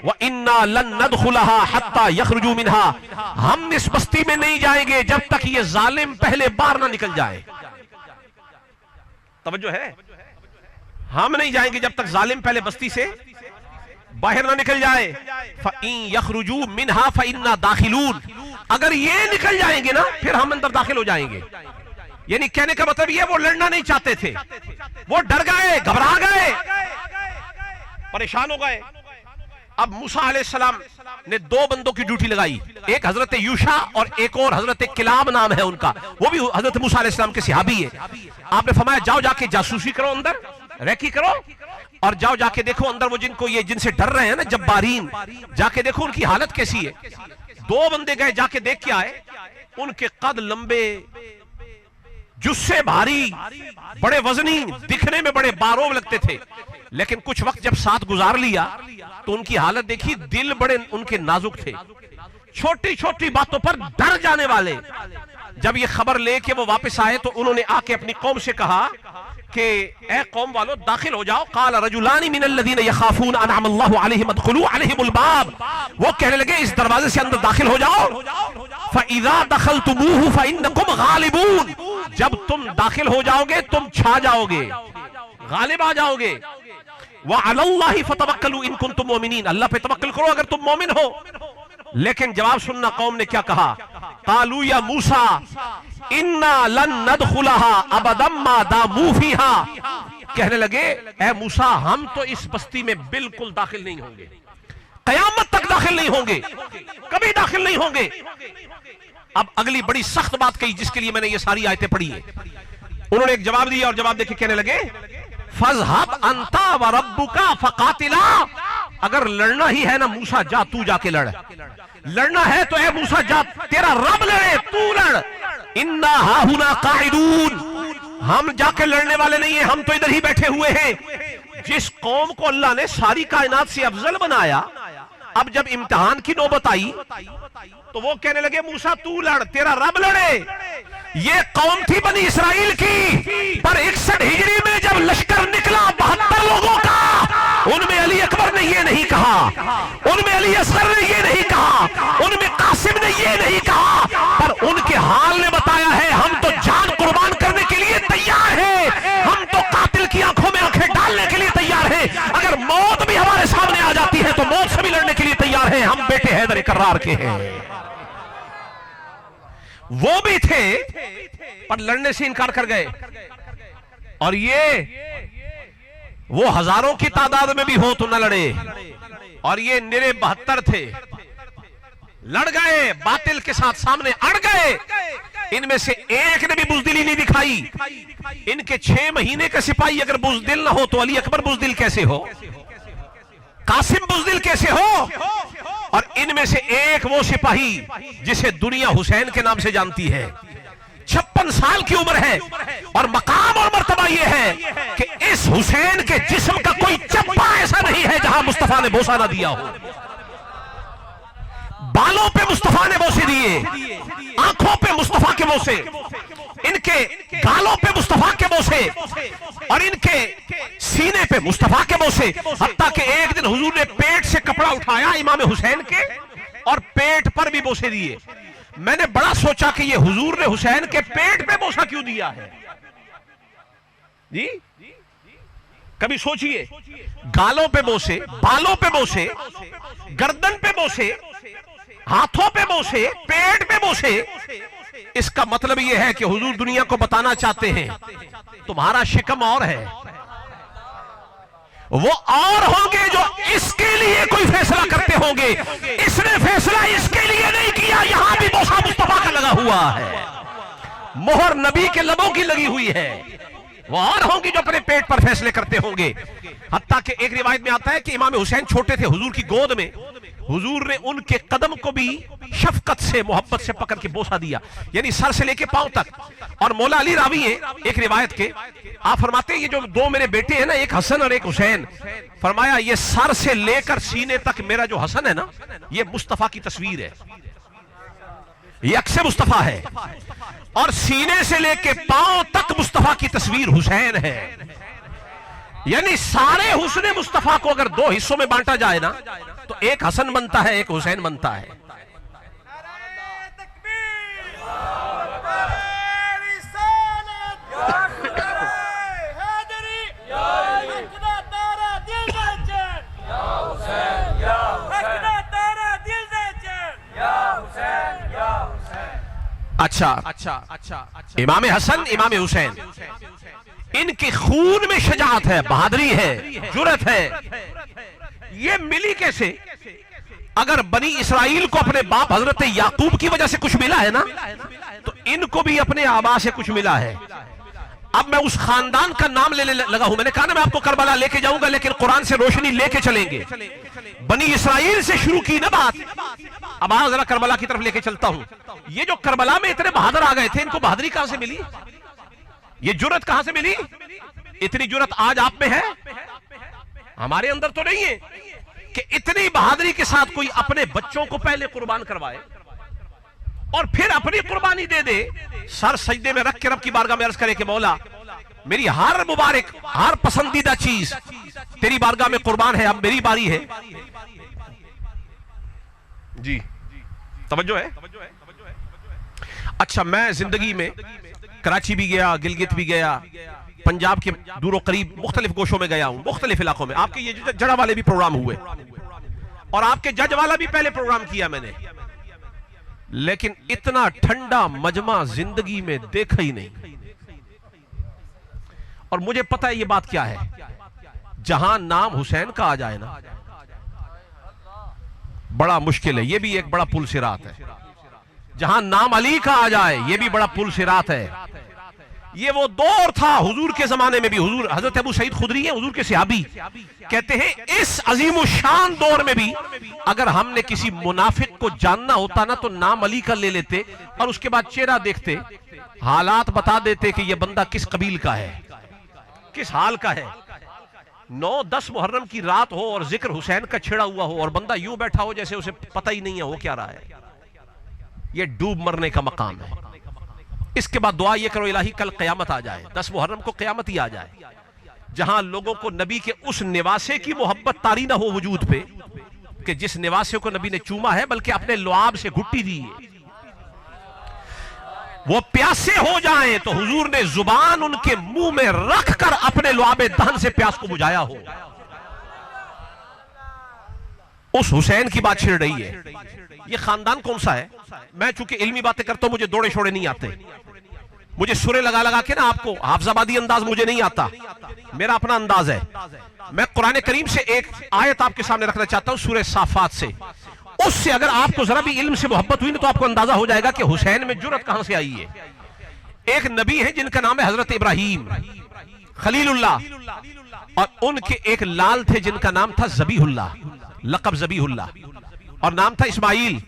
وَإِنَّا لَن نَدْخُلَهَا حَتَّى يَخْرُجُوا مِنْهَا, ہم اس بستی میں نہیں جائیں گے جب تک یہ ظالم پہلے باہر نہ نکل جائے. توجہ ہے, ہم نہیں جائیں گے جب تک ظالم پہلے بستی سے باہر نہ نکل جائے. فَإِن يَخْرُجُوا مِنْهَا فَإِنَّا دَاخِلُونَ, اگر یہ نکل جائیں گے نا پھر ہم اندر داخل ہو جائیں گے. یعنی کہنے کا مطلب یہ وہ لڑنا نہیں چاہتے تھے, وہ ڈر گئے, گھبرا گئے, پریشان ہو گئے. اب موسیٰ علیہ السلام نے 2 بندوں کی ڈیوٹی لگائی, ایک حضرت یوشع اور ایک اور حضرت کلاب نام ہے ان کا, وہ بھی حضرت موسیٰ علیہ السلام کے صحابی ہے. آپ نے فرمایا جاؤ جا کے جاسوسی کرو, اندر ریکی کرو, اور جاؤ جا کے دیکھو اندر وہ جن سے ڈر رہے ہیں نا جبارین, جا کے دیکھو ان کی حالت کیسی ہے. 2 بندے گئے, جا کے دیکھ کے آئے, ان کے قد لمبے, جسے بھاری, بڑے وزنی, دکھنے میں بڑے باروب لگتے تھے. لیکن کچھ وقت جب ساتھ گزار لیا تو ان کی حالت دیکھی, دل بڑے ان کے نازک تھے, چھوٹی چھوٹی باتوں پر ڈر جانے والے. جب یہ خبر لے کے وہ واپس آئے تو انہوں نے آ کے اپنی قوم سے کہا کہ اے قوم والو داخل ہو جاؤ. قال رجلان من الذين يخافون انعم الله عليهم ادخلوا عليهم الباب, وہ کہنے لگے اس دروازے سے اندر داخل ہو جاؤ. فاذا دخلتموه فانكم غالبون, جب تم داخل ہو جاؤ گے تم چھا جاؤ گے, غالب آ جاؤ گے. وعلى الله فتوکلوا ان کنتم مؤمنین, اللہ پہ توکل کرو اگر تم مومن ہو. لیکن جواب سننا قوم نے کیا کہا, قالوا یا موسیٰ انا لن ندخلها ابدا ما داموا فيها, کہنے لگے اے موسیٰ ہم تو اس بستی میں بالکل داخل نہیں ہوں گے, قیامت تک داخل نہیں ہوں گے, کبھی داخل نہیں ہوں گے. اب اگلی بڑی سخت بات کہی جس کے لیے میں نے یہ ساری آیتیں پڑھی ہیں. انہوں نے ایک جواب دیا اور جواب دے کے کہنے لگے فَاذْهَبْ أَنْتَ وَرَبُّكَ فَقَاتِلَا, اگر لڑنا ہی ہے نا موسیٰ جا تو جا کے لڑ, لڑنا ہے تو اے موسیٰ جا, تیرا رب لڑے تو لڑ. اِنَّا هَاهُنَا قَاعِدُونَ, ہم جا کے لڑنے والے نہیں ہیں, ہم تو ادھر ہی بیٹھے ہوئے ہیں. جس قوم کو اللہ نے ساری کائنات سے افضل بنایا, اب جب امتحان کی نوبت آئی تو وہ کہنے لگے موسیٰ تو لڑ, تیرا رب لڑے. یہ قوم تھی بنی اسرائیل کی, پر 61 ہجری میں جب لشکر نکلا 72 لوگوں کا, ان میں علی اکبر نے یہ نہیں کہا, ان میں علی اصغر نے یہ نہیں کہا, ان میں قاسم نے یہ نہیں کہا, پر ان کے حال نے بتایا ہے ہم تو جان قربان کرنے کے لیے تیار ہیں, ہم تو قاتل کی آنکھوں میں آنکھیں ڈالنے کے لیے تیار تیار ہیں, اگر موت بھی ہمارے سامنے آ جاتی ہے تو موت سے بھی لڑنے کے لیے تیار ہیں. ہم بیٹے حیدر کرار کے ہیں. وہ بھی تھے پر لڑنے سے انکار کر گئے, اور وہ ہزاروں کی تعداد میں بھی ہو تو نہ لڑے, اور یہ نرے 72 تھے, لڑ گئے, باطل کے ساتھ سامنے اڑ گئے. ان میں سے ایک نے بھی بزدلی نہیں دکھائی. ان کے 6 مہینے کا سپاہی اگر بزدل نہ ہو تو علی اکبر بزدل کیسے ہو, قاسم بزدل کیسے ہو؟ اور ان میں سے ایک وہ سپاہی جسے دنیا حسین کے نام سے جانتی ہے, 56 سال کی عمر ہے, اور مقام اور مرتبہ یہ ہے کہ اس حسین کے جسم کا کوئی چپا ایسا نہیں ہے جہاں مصطفیٰ نے بوسہ نہ دیا ہو. بالوں پہ مصطفیٰ نے بوسے دیے, آنکھوں پہ مصطفیٰ کے بوسے, ان کے گالوں پہ مصطفیٰ کے بوسے, اور ان کے سینے پہ مصطفیٰ کے بوسے. حتیٰ کہ ایک دن حضور نے پیٹ سے کپڑا اٹھایا امام حسین کے اور پیٹ پر بھی بوسے دیے. میں نے بڑا سوچا کہ یہ حضور نے حسین کے پیٹ پہ بوسہ کیوں دیا ہے جی. کبھی سوچئے, گالوں پہ بوسے, بالوں پہ بوسے, گردن پہ بوسے, ہاتھوں پہ بوسے, پیٹ پہ بوسے. اس کا مطلب یہ ہے کہ حضور دنیا کو بتانا چاہتے ہیں تمہارا شکم اور ہے, وہ اور ہوں گے جو اس کے لیے کوئی فیصلہ کرتے ہوں گے. اس نے فیصلہ اس کے لیے نہیں کیا, یہاں بھی بوسہ مصطفیٰ کا لگا ہوا ہے, مہر نبی کے لبوں کی لگی ہوئی ہے. وہ اور ہوں گے جو اپنے پیٹ پر فیصلے کرتے ہوں گے. حتیٰ کہ ایک روایت میں آتا ہے کہ امام حسین چھوٹے تھے, حضور کی گود میں حضور نے ان کے قدم کو بھی شفقت سے محبت سے پکڑ کے بوسہ دیا, یعنی سر سے لے کے پاؤں تک. اور مولا علی راوی ہیں ایک روایت کے, آپ فرماتے ہیں یہ جو 2 میرے بیٹے ہیں نا, ایک حسن اور ایک حسین, فرمایا یہ سر سے لے کر سینے تک میرا جو حسن ہے نا یہ مصطفیٰ کی تصویر ہے, یہ عکس مصطفیٰ ہے, اور سینے سے لے کے پاؤں تک مصطفیٰ کی تصویر حسین ہے. یعنی سارے حسن مصطفیٰ کو اگر 2 حصوں میں بانٹا جائے نا تو ایک حسن بنتا ہے, ایک حسین بنتا ہے. اچھا, امام حسن امام حسین, ان کے خون میں شجاعت ہے, بہادری ہے, جرأت ہے. یہ ملی کیسے؟ اگر بنی اسرائیل کو اپنے باپ حضرت یعقوب کی وجہ سے کچھ ملا ہے نا تو ان کو بھی اپنے آبا سے کچھ ملا ہے. اب میں اس خاندان کا نام لینے لگا ہوں. میں نے کہا نا میں آپ کو کربلا لے کے جاؤں گا, لیکن قرآن سے روشنی لے کے چلیں گے. بنی اسرائیل سے شروع کی نا بات, اب آج ذرا کربلا کی طرف لے کے چلتا ہوں. یہ جو کربلا میں اتنے بہادر آ گئے تھے, ان کو بہادری کہاں سے ملی, یہ جرأت کہاں سے ملی؟ اتنی جرأت آج آپ میں ہے, ہمارے اندر تو نہیں ہے کہ اتنی بہادری کے ساتھ کوئی اپنے بچوں کو پہلے قربان کروائے اور پھر اپنی قربانی دے دے. سر سجدے میں رکھ کے رب کی بارگاہ میں عرض کرے کہ مولا میری ہر مبارک, ہر پسندیدہ چیز تیری بارگاہ میں قربان ہے, اب میری باری ہے. جی توجہ ہے. اچھا, میں زندگی میں کراچی بھی گیا, گلگت بھی گیا, پنجاب کے دور و قریب مختلف گوشوں میں گیا ہوں, مختلف علاقوں میں. آپ کے یہ جڑا والے بھی پروگرام ہوئے اور آپ کے جج والا بھی پہلے پروگرام کیا میں نے, لیکن اتنا ٹھنڈا مجمع زندگی میں دیکھا ہی نہیں. اور مجھے پتا ہے یہ بات کیا ہے, جہاں نام حسین کا آ جائے نا بڑا مشکل ہے, یہ بھی ایک بڑا پل صراط ہے. جہاں نام علی کا آ جائے یہ بھی بڑا پل صراط ہے. یہ وہ دور تھا حضور کے زمانے میں بھی. حضور حضرت ابو سعید خدری ہیں, حضور کے صحابی, کہتے ہیں اس عظیم الشان دور میں بھی اگر ہم نے کسی منافق کو جاننا ہوتا نا تو نام علی کا لے لیتے اور اس کے بعد چہرہ دیکھتے, حالات بتا دیتے کہ یہ بندہ کس قبیل کا ہے, کس حال کا ہے. 9-10 محرم کی رات ہو اور ذکر حسین کا چھڑا ہوا ہو اور بندہ یوں بیٹھا ہو جیسے اسے پتہ ہی نہیں ہے وہ کیا رہا ہے, یہ ڈوب مرنے کا مقام ہے. اس کے بعد دعا یہ کرو الہی کل قیامت آ جائے, 10 محرم کو قیامت ہی آ جائے, جہاں لوگوں کو نبی کے اس نواسے کی محبت طاری نہ ہو وجود پہ کہ جس نواسے کو نبی نے چوما ہے بلکہ اپنے لعاب سے گھٹی دی ہے. وہ پیاسے ہو جائیں تو حضور نے زبان ان کے منہ میں رکھ کر اپنے لعاب دہن سے پیاس کو بجھایا ہو. اس حسین کی بات چھڑ رہی ہے. یہ خاندان کون سا ہے؟ میں چونکہ علمی باتیں کرتا ہوں مجھے دوڑے شوڑے نہیں آتے, مجھے سورے لگا لگا کے نا آپ کو حافظ آبادی انداز مجھے نہیں آتا, میرا اپنا انداز ہے. میں قرآن کریم سے ایک آیت آپ کے سامنے رکھنا چاہتا ہوں سورہ صافات سے. اس سے اگر آپ کو ذرا بھی علم سے محبت ہوئی نا تو آپ کو اندازہ ہو جائے گا کہ حسین میں جرأت کہاں سے آئی ہے. ایک نبی ہے جن کا نام ہے حضرت ابراہیم خلیل اللہ, اور ان کے ایک لال تھے جن کا نام تھا ذبیح اللہ, لقب ذبیح اللہ, اور نام تھا اسماعیل.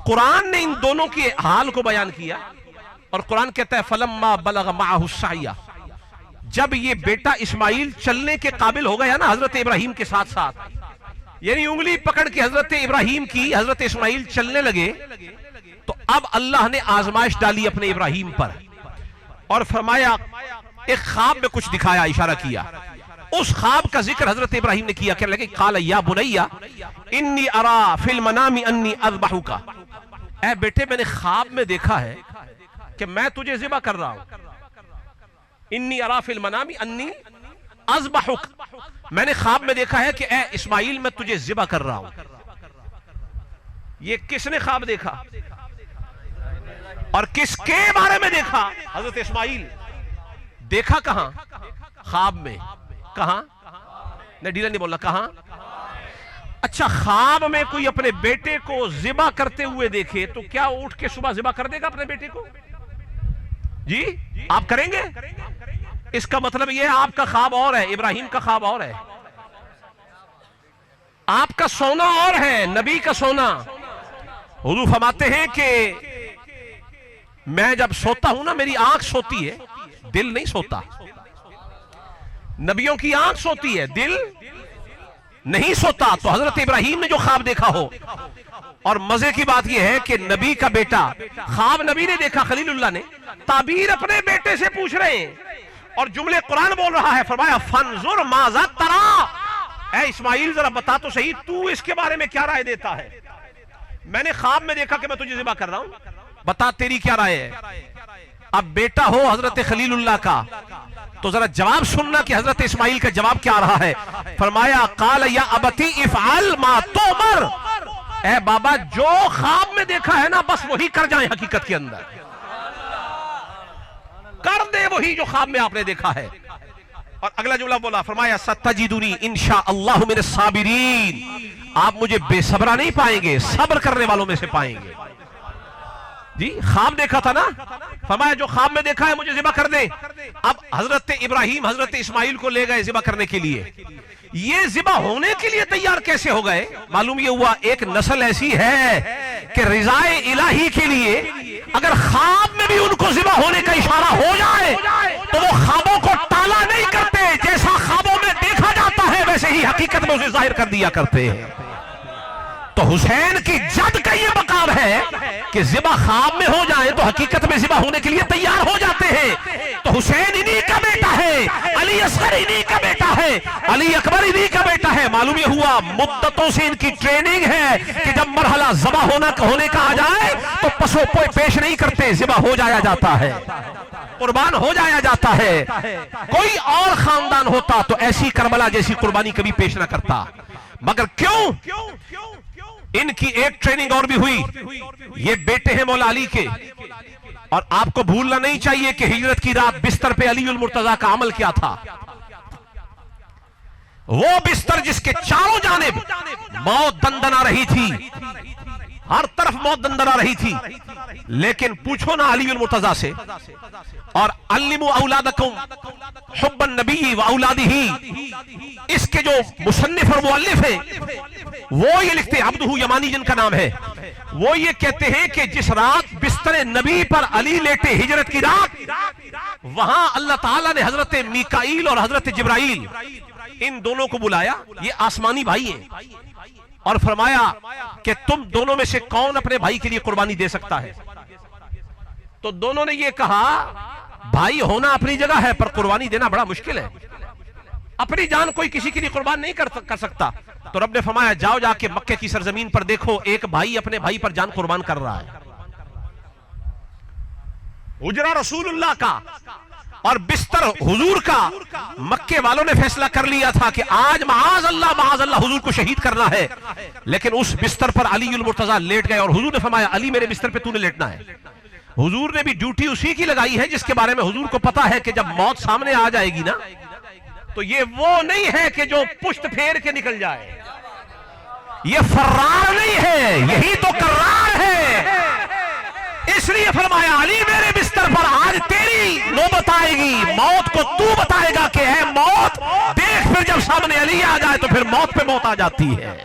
قرآن نے ان دونوں کے حال کو بیان کیا اور قرآن کہتا ہے فلما بلغ معہ السعی, جب یہ بیٹا اسماعیل چلنے کے قابل ہو گیا نا حضرت ابراہیم کے ساتھ ساتھ, یعنی انگلی پکڑ کے حضرت ابراہیم کی حضرت اسماعیل چلنے لگے, تو اب اللہ نے آزمائش ڈالی اپنے ابراہیم پر اور فرمایا ایک خواب میں کچھ دکھایا, اشارہ کیا. اس خواب کا ذکر حضرت ابراہیم نے کیا, کہنے لگے قال یا بنی انی ارا فی المنام انی اذبحک, اے بیٹے میں نے خواب میں دیکھا ہے کہ میں تجھے ذبح کر رہا ہوں. انی ارا فی المنام انی اذبحک, میں نے خواب میں دیکھا ہے کہ اے اسماعیل میں تجھے ذبح کر رہا ہوں. یہ کس نے خواب دیکھا اور کس کے بارے میں دیکھا؟ حضرت اسماعیل. دیکھا کہاں؟ خواب میں. کہاں؟ نہیں ڈھیلا نہیں بولنا, کہاں؟ اچھا, خواب میں کوئی اپنے بیٹے کو ذبح کرتے ہوئے دیکھے تو کیا اٹھ کے صبح ذبح کر دے گا اپنے بیٹے کو؟ جی آپ کریں گے؟ اس کا مطلب یہ ہے آپ کا خواب اور ہے, ابراہیم کا خواب اور ہے, آپ کا سونا اور ہے, نبی کا سونا. حضور فرماتے ہیں کہ میں جب سوتا ہوں نا میری آنکھ سوتی ہے, دل نہیں سوتا. نبیوں کی آنکھ سوتی ہے, دل نہیں سوتا. تو حضرت ابراہیم نے جو خواب دیکھا ہو, اور مزے کی بات یہ ہے کہ نبی کا بیٹا, خواب نبی نے دیکھا خلیل اللہ نے, تعبیر اپنے بیٹے سے پوچھ رہے ہیں اور جملے قرآن بول رہا ہے. فرمایا فانظر ماذا ترى, اے اسماعیل ذرا بتا تو صحیح تو اس کے بارے میں کیا رائے دیتا ہے. میں نے خواب میں دیکھا کہ میں تجھے ذبح کر رہا ہوں, بتا تیری کیا رائے ہے. اب بیٹا ہو حضرت خلیل اللہ کا تو ذرا جواب سننا کہ حضرت اسماعیل کا جواب کیا رہا ہے. فرمایا قال یا ابتی افعل ما تؤمر, اے بابا جو خواب میں دیکھا ہے نا بس وہی کر جائیں, حقیقت کے اندر کر دے وہی جو خواب میں آپ نے دیکھا ہے. اور اگلا جملہ بولا, فرمایا ستجدنی انشاءاللہ من الصابرین, آپ مجھے بے صبرا نہیں پائیں گے, صبر کرنے والوں میں سے پائیں گے. جی خواب دیکھا تھا نا, فرمایا جو خواب میں دیکھا ہے مجھے ذبح کر دے. اب حضرت ابراہیم حضرت اسماعیل کو لے گئے ذبح کرنے کے لیے. یہ ذبح ہونے کے لیے تیار کیسے ہو گئے؟ معلوم یہ ہوا ایک نسل ایسی ہے کہ رضائے الہی کے لیے اگر خواب میں بھی ان کو ذبح ہونے کا اشارہ ہو جائے تو وہ خوابوں کو ٹالا نہیں کرتے, جیسا خوابوں میں دیکھا جاتا ہے ویسے ہی حقیقت میں اسے ظاہر کر دیا کرتے ہیں. تو حسین کی جد کا یہ مقام ہے کہ ذبح خواب میں ہو جائے تو حقیقت میں ذبح ہونے کے لیے تیار ہو جاتے ہیں. تو حسین انہی کا بیٹا ہے, علی اصغر انہی کا بیٹا ہے, علی اکبر انہی کا بیٹا ہے. معلوم یہ ہوا مدتوں سے ان کی ٹریننگ ہے کہ جب مرحلہ ذبح ہونے کا آ جائے تو پسو پوئے پیش نہیں کرتے, ذبح ہو جایا جاتا ہے, قربان ہو جایا جاتا ہے. کوئی اور خاندان ہوتا تو ایسی کربلا جیسی قربانی کبھی پیش نہ کرتا, مگر کیوں ان کی ایک ٹریننگ اور بھی ہوئی. یہ بیٹے ہیں مولا علی کے, اور آپ کو بھولنا نہیں چاہیے کہ ہجرت کی رات بستر پہ علی المرتضیٰ کا عمل کیا تھا. وہ بستر جس کے چاروں جانب موت دندنا رہی تھی, ہر طرف موت دندنا رہی تھی, لیکن پوچھو نا علی المرتضیٰ سے. اور علموا اولادکم حب النبی و اولادہ, اس کے جو مصنف اور مؤلف ہیں وہ یہ لکھتے ہیں, عبدہ یمانی جن کا نام ہے, وہ یہ کہتے ہیں کہ جس رات بستر نبی پر علی لیٹے ہجرت کی رات, وہاں اللہ تعالیٰ نے حضرت میکائیل اور حضرت جبرائیل ان دونوں کو بلایا, یہ آسمانی بھائی ہیں, اور فرمایا کہ تم دونوں میں سے کون اپنے بھائی کے لیے قربانی دے سکتا ہے. تو دونوں نے یہ کہا بھائی ہونا اپنی جگہ ہے پر قربانی دینا بڑا مشکل ہے, اپنی جان کوئی کسی کے لیے قربان نہیں کر سکتا. تو رب نے فرمایا جاؤ جا کے مکے کی سرزمین پر دیکھو ایک بھائی اپنے بھائی پر جان قربان کر رہا ہے. حجرہ رسول اللہ کا اور بستر حضور کا مکے والوں نے فیصلہ کر لیا تھا کہ آج معاذ اللہ حضور کو شہید کرنا ہے، لیکن اس بستر پر علی المرتضیٰ لیٹ گئے اور حضور نے فرمایا علی میرے بستر پہ تو نے لیٹنا ہے۔ حضور نے بھی ڈیوٹی اسی کی لگائی ہے جس کے بارے میں حضور کو پتا ہے کہ جب موت سامنے آ جائے گی نا تو یہ وہ نہیں ہے کہ جو پشت پھیر کے نکل جائے، یہ فرار نہیں ہے، یہی تو قرار ہے۔ اس لیے فرمایا علی میرے بستر پر آج تیری نوبت آئے گی، موت کو تو بتائے گا کہ اے موت دیکھ، پھر جب سامنے علی آ جائے تو پھر موت پہ موت آ جاتی ہے۔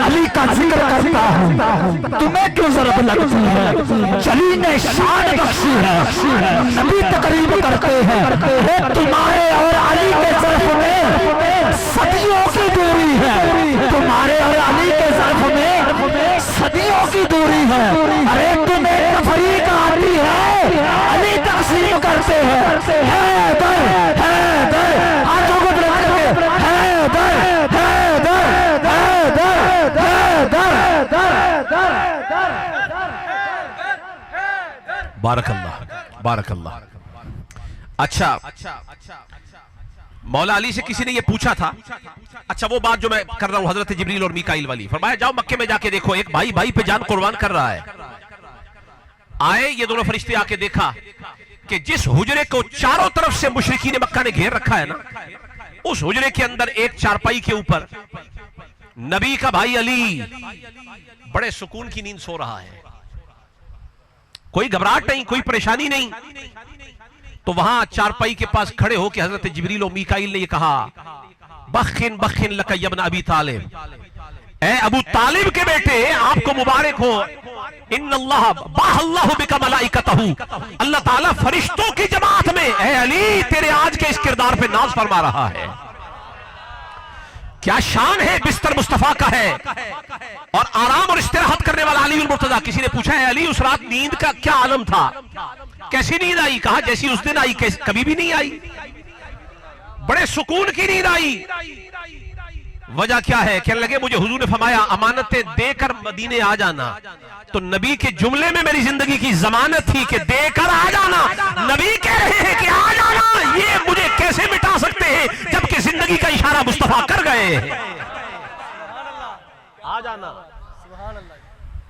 علی کا ذکر کرتا ہوں تمہیں کیوں ضرورت لگتی ہے؟ علی نے شان بخشی ہے، نبی تقریب کرتے ہیں تمہارے اور علی کے ظرف میں صدیوں کی دوری ہے، تمہارے اور علی کے ظرف میں صدیوں کی دوری ہے۔ ارے تمہیں تفریق آتی ہے، علی تقسیم کرتے ہیں، حیدر حیدر، ہاتھوں کو بلند کر کے حیدر حیدر حیدر حیدر۔ بارک اللہ بارک اللہ۔ اچھا مولا علی سے کسی نے یہ پوچھا تھا، اچھا وہ بات جو میں کر رہا ہوں حضرت جبریل اور میکائیل والی، فرمایا جاؤ مکے میں جا کے دیکھو ایک بھائی بھائی پہ جان قربان کر رہا ہے۔ آئے یہ دونوں فرشتے آ کے دیکھا کہ جس حجرے کو چاروں طرف سے مشرکین مکہ نے گھیر رکھا ہے نا، اس حجرے کے اندر ایک چارپائی کے اوپر نبی کا بھائی علی بڑے سکون کی نیند سو رہا ہے، کوئی گھبراہٹ نہیں، کوئی پریشانی نہیں۔ تو وہاں چارپائی کے پاس کھڑے ہو کے حضرت جبریل و میکائیل نے یہ کہا بخن بخن لک یا ابن ابی طالب، اے ابو طالب کے بیٹے آپ کو مبارک ہو، ان اللہ باہ اللہ بک ملائکتہ، اللہ تعالیٰ فرشتوں کی جماعت میں اے علی تیرے آج کے اس کردار پہ ناز فرما رہا ہے۔ کیا شان ہے، بستر مصطفیٰ کا ہے اور آرام اور استراحت کرنے والا علی المرتضیٰ۔ کسی نے پوچھا ہے علی اس رات نیند کا کیا عالم تھا، کیسی نیند آئی؟ کہا جیسی اس دن آئی کبھی بھی نہیں آئی، بڑے سکون کی نیند آئی۔ وجہ کیا ہے؟ کہنے لگے مجھے حضور نے فرمایا امانتیں دے کر مدینے آ جانا، تو نبی کے جملے میں میری زندگی کی ضمانت تھی کہ دے کر آ جانا۔ نبی کہہ رہے ہیں کہ آ جانا، یہ مجھے کیسے مٹا سکتے ہیں جبکہ زندگی کا اشارہ مصطفیٰ کر گئے ہیں، آ جانا۔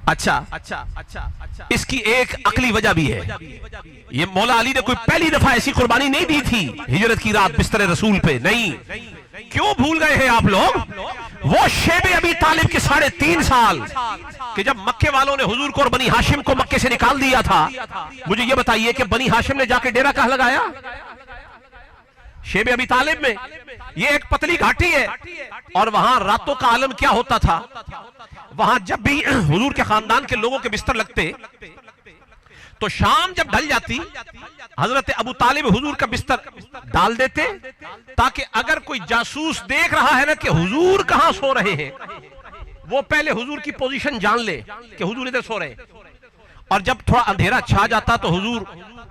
اچھا اس کی ایک عقلی وجہ بھی ہے، یہ مولا علی نے کوئی پہلی دفعہ ایسی قربانی نہیں دی تھی ہجرت کی رات بستر رسول پہ، نہیں۔ کیوں بھول گئے ہیں آپ لوگ وہ شیب ابی طالب کے 3.5 سال کہ جب مکے والوں نے حضور کو اور بنی ہاشم کو مکے سے نکال دیا تھا؟ مجھے یہ بتائیے کہ بنی ہاشم نے جا کے ڈیرہ کہاں لگایا؟ شیب ابی طالب میں۔ یہ ایک پتلی گھاٹی ہے اور وہاں راتوں کا عالم کیا ہوتا تھا، وہاں جب بھی حضور کے خاندان کے لوگوں کے بستر لگتے تو شام جب ڈھل جاتی حضرت ابو طالب حضور کا بستر ڈال دیتے تاکہ اگر کوئی جاسوس دیکھ رہا ہے نا کہ حضور کہاں سو رہے ہیں وہ پہلے حضور کی پوزیشن جان لے کہ حضور ادھر سو رہے ہیں۔ اور جب تھوڑا اندھیرا چھا جاتا تو حضور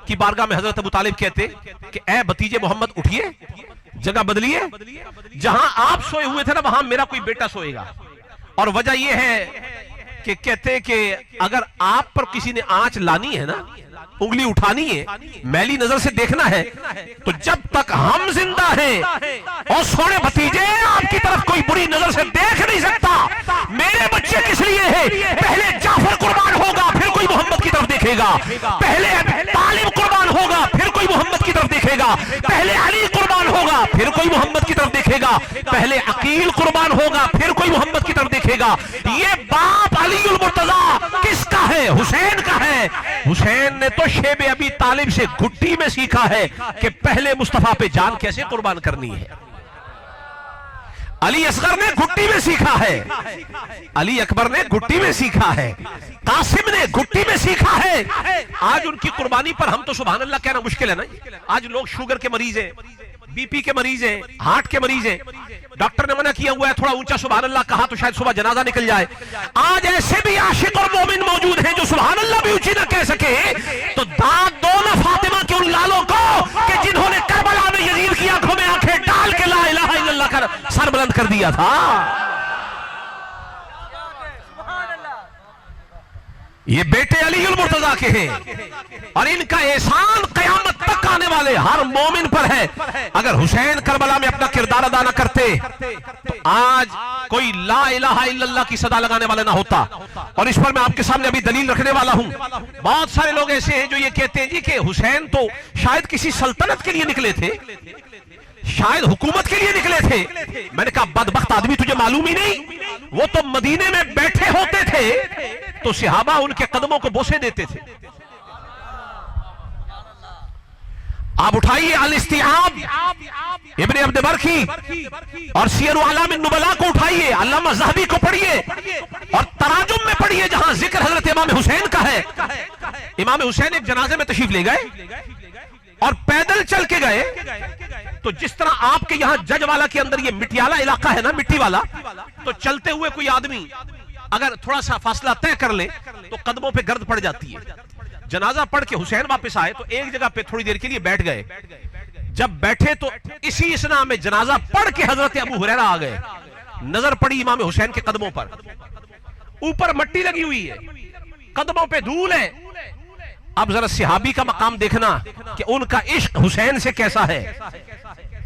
کی بارگاہ میں حضرت ابو طالب کہتے کہ اے بھتیجے محمد اٹھیے، جگہ بدلیے، جہاں آپ سوئے ہوئے تھے نا وہاں میرا کوئی بیٹا سوئے گا۔ اور وجہ یہ ہے کہ کہتے کہ اگر آپ پر کسی نے آنچ لانی ہے نا، انگلی اٹھانی ہے، میلی نظر سے دیکھنا ہے، تو جب تک ہم زندہ ہیں اور سونے بھتیجے آپ کی طرف کوئی بری نظر سے دیکھ نہیں سکتا۔ میرے بچے کس لیے ہیں؟ پہلے جعفر قربان ہوگا پھر کوئی محمد کی طرف دیکھے گا، پہلے طالب قربان ہوگا پھر کوئی محمد کی طرف دیکھے گا، پہلے علی قربان ہوگا پھر کوئی محمد کی طرف دیکھے گا، پہلے عقیل قربان ہوگا پھر کوئی محمد کی طرف دیکھے گا۔ یہ باپ علی المرتضیٰ کس کا ہے؟ حسین کا ہے۔ حسین نے تو شیب ابی طالب سے گھٹی میں سیکھا ہے کہ پہلے مصطفیٰ پہ جان کیسے قربان کرنی ہے۔ علی اصغر نے گھٹی میں سیکھا ہے، علی اکبر نے گھٹی میں سیکھا ہے، قاسم نے گھٹی میں سیکھا ہے۔ آج ان کی قربانی پر ہم تو سبحان اللہ کہنا مشکل ہے نا۔ آج لوگ شوگر کے مریض ہیں، بی پی کے مریض ہیں، ہارٹ کے مریض ہیں، ڈاکٹر نے منع کیا ہوا ہے تھوڑا اونچا سبحان اللہ کہا تو شاید صبح جنازہ نکل جائے۔ آج ایسے بھی عاشق اور مومن موجود ہیں جو سبحان اللہ بھی اونچی نہ کہہ سکے تو داد دو دو نا فاطمہ کے ان لالوں کو کہ جنہوں نے کربلا میں یزید کی آنکھوں میں آنکھیں ڈال کے لا الہ الا اللہ کا سر بلند کر دیا تھا. یہ بیٹے علی المرتضیٰ کے ہیں اور ان کا احسان قیامت تک آنے والے ہر مومن پر ہے. اگر حسین کربلا میں اپنا کردار ادا نہ کرتے تو آج کوئی لا الہ الا اللہ کی صدا لگانے والا نہ ہوتا. اور اس پر میں آپ کے سامنے ابھی دلیل رکھنے والا ہوں. بہت سارے لوگ ایسے ہیں جو یہ کہتے ہیں جی کہ حسین تو شاید کسی سلطنت کے لیے نکلے تھے, شاید حکومت کے لیے نکلے تھے. میں نے کہا بدبخت آدمی, تجھے معلوم ہی نہیں, وہ تو مدینے میں بیٹھے ہوتے تھے تو صحابہ ان کے قدموں کو بوسے دیتے تھے. آپ اٹھائیے الاستیعاب ابن عبد بر کی اور سیر اعلام النبلاء کو اٹھائیے, علامہ ذہبی کو پڑھیے اور تراجم میں پڑھیے جہاں ذکر حضرت امام حسین کا ہے. امام حسین ایک جنازے میں تشریف لے گئے اور پیدل چل کے گئے. تو جس طرح آپ کے یہاں جج والا کے اندر یہ مٹیالہ علاقہ ہے نا, مٹی والا, تو چلتے ہوئے کوئی آدمی اگر تھوڑا سا فاصلہ طے کر لے تو قدموں پہ گرد پڑ جاتی ہے. جنازہ پڑھ کے حسین واپس آئے تو ایک جگہ پہ تھوڑی دیر کے لیے بیٹھ گئے. جب بیٹھے تو اسی اسنا میں جنازہ پڑھ کے حضرت ابو ہریرہ آ گئے. نظر پڑی امام حسین کے قدموں پر, اوپر مٹی لگی ہوئی ہے, قدموں پہ دھول ہے. اب ذرا صحابی کا مقام دیکھنا کہ ان کا عشق حسین سے کیسا ہے.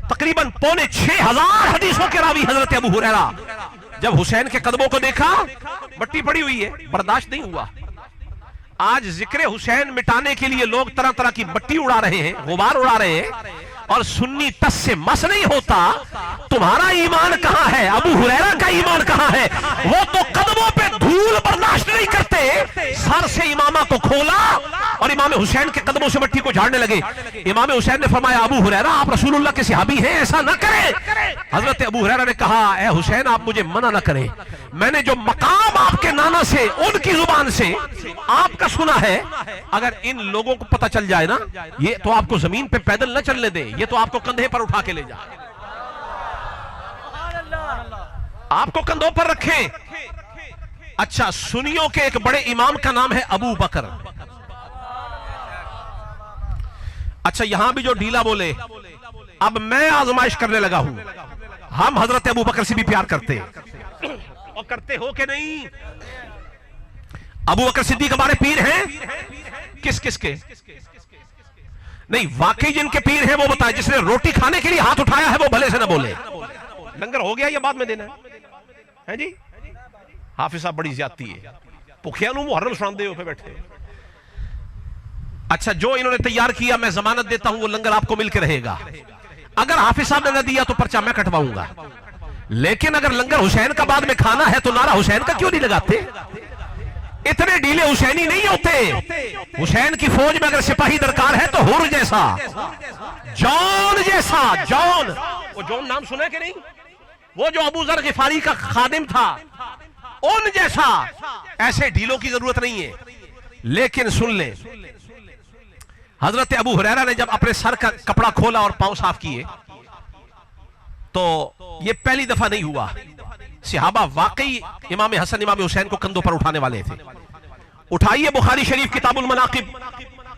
تقریباً 6,500 حدیثوں کے راوی حضرت ابو ہریرہ جب حسین کے قدموں کو دیکھا, مٹی پڑی ہوئی ہے, برداشت نہیں ہوا. آج ذکر حسین مٹانے کے لیے لوگ طرح طرح کی مٹی اڑا رہے ہیں, غبار اڑا رہے ہیں, اور سنی ٹس سے مس نہیں ہوتا. تمہارا ایمان کہاں ہے؟ ابو ہریرہ کا ایمان کہاں ہے؟ وہ تو قدموں پہ دھول برداشت نہیں کرتے, سر سے امامہ کو کھولا اور امام حسین کے قدموں سے مٹی کو جھاڑنے لگے. امام حسین نے فرمایا ابو ہریرہ آپ رسول اللہ کے صحابی ہیں, ایسا نہ کریں. حضرت ابو ہریرہ نے کہا اے حسین آپ مجھے منع نہ کریں, میں نے جو مقام آپ کے نانا سے ان کی زبان سے آپ کا سنا ہے, اگر ان لوگوں کو پتہ چل جائے نا یہ تو آپ کو زمین پہ پیدل نہ چلنے دیں, یہ تو آپ کو کندھے پر اٹھا کے لے جائے, آپ کو کندھوں پر رکھیں. اچھا, سنیوں کے ایک بڑے امام کا نام ہے ابو بکر. اچھا, یہاں بھی جو ڈھیلا بولے, اب میں آزمائش کرنے لگا ہوں. ہم حضرت ابو بکر سے بھی پیار کرتے اور کرتے ہو کہ نہیں؟ ابو بکر صدیق ہمارے پیر ہیں. کس کس کے نہیں, واقعی جن کے پیر ہیں وہ بتائے. جس نے روٹی کھانے کے لیے ہاتھ اٹھایا ہے وہ بھلے سے نہ بولے. لنگر ہو گیا, یہ بعد میں دینا ہے جی. حافظ صاحب بڑی زیادتی ہے, پخیانوں محرم سنان دے پہ بیٹھے. اچھا, جو انہوں نے تیار کیا میں ضمانت دیتا ہوں وہ لنگر آپ کو مل کے رہے گا. اگر حافظ صاحب نے نہ دیا تو پرچہ میں کٹواؤں گا, لیکن اگر لنگر حسین کا بعد میں کھانا ہے تو نعرہ حسین کا کیوں نہیں لگاتے؟ اتنے ڈھیلے حسینی نہیں ہوتے. حسین کی فوج میں اگر سپاہی درکار ہے تو حر جیسا, جون جیسا, جون, وہ جون نام سنا ہے کہ نہیں؟ وہ جو ابو ذر غفاری کا خادم تھا, ان جیسا. ایسے ڈھیلوں کی ضرورت نہیں ہے. لیکن سن لیں, حضرت ابو ہریرہ نے جب اپنے سر کا کپڑا کھولا اور پاؤں صاف کیے تو یہ پہلی دفعہ نہیں ہوا. صحابہ واقعی امام حسن امام حسین کو کندھوں پر اٹھانے والے تھے. اٹھائیے بخاری شریف کتاب المناقب,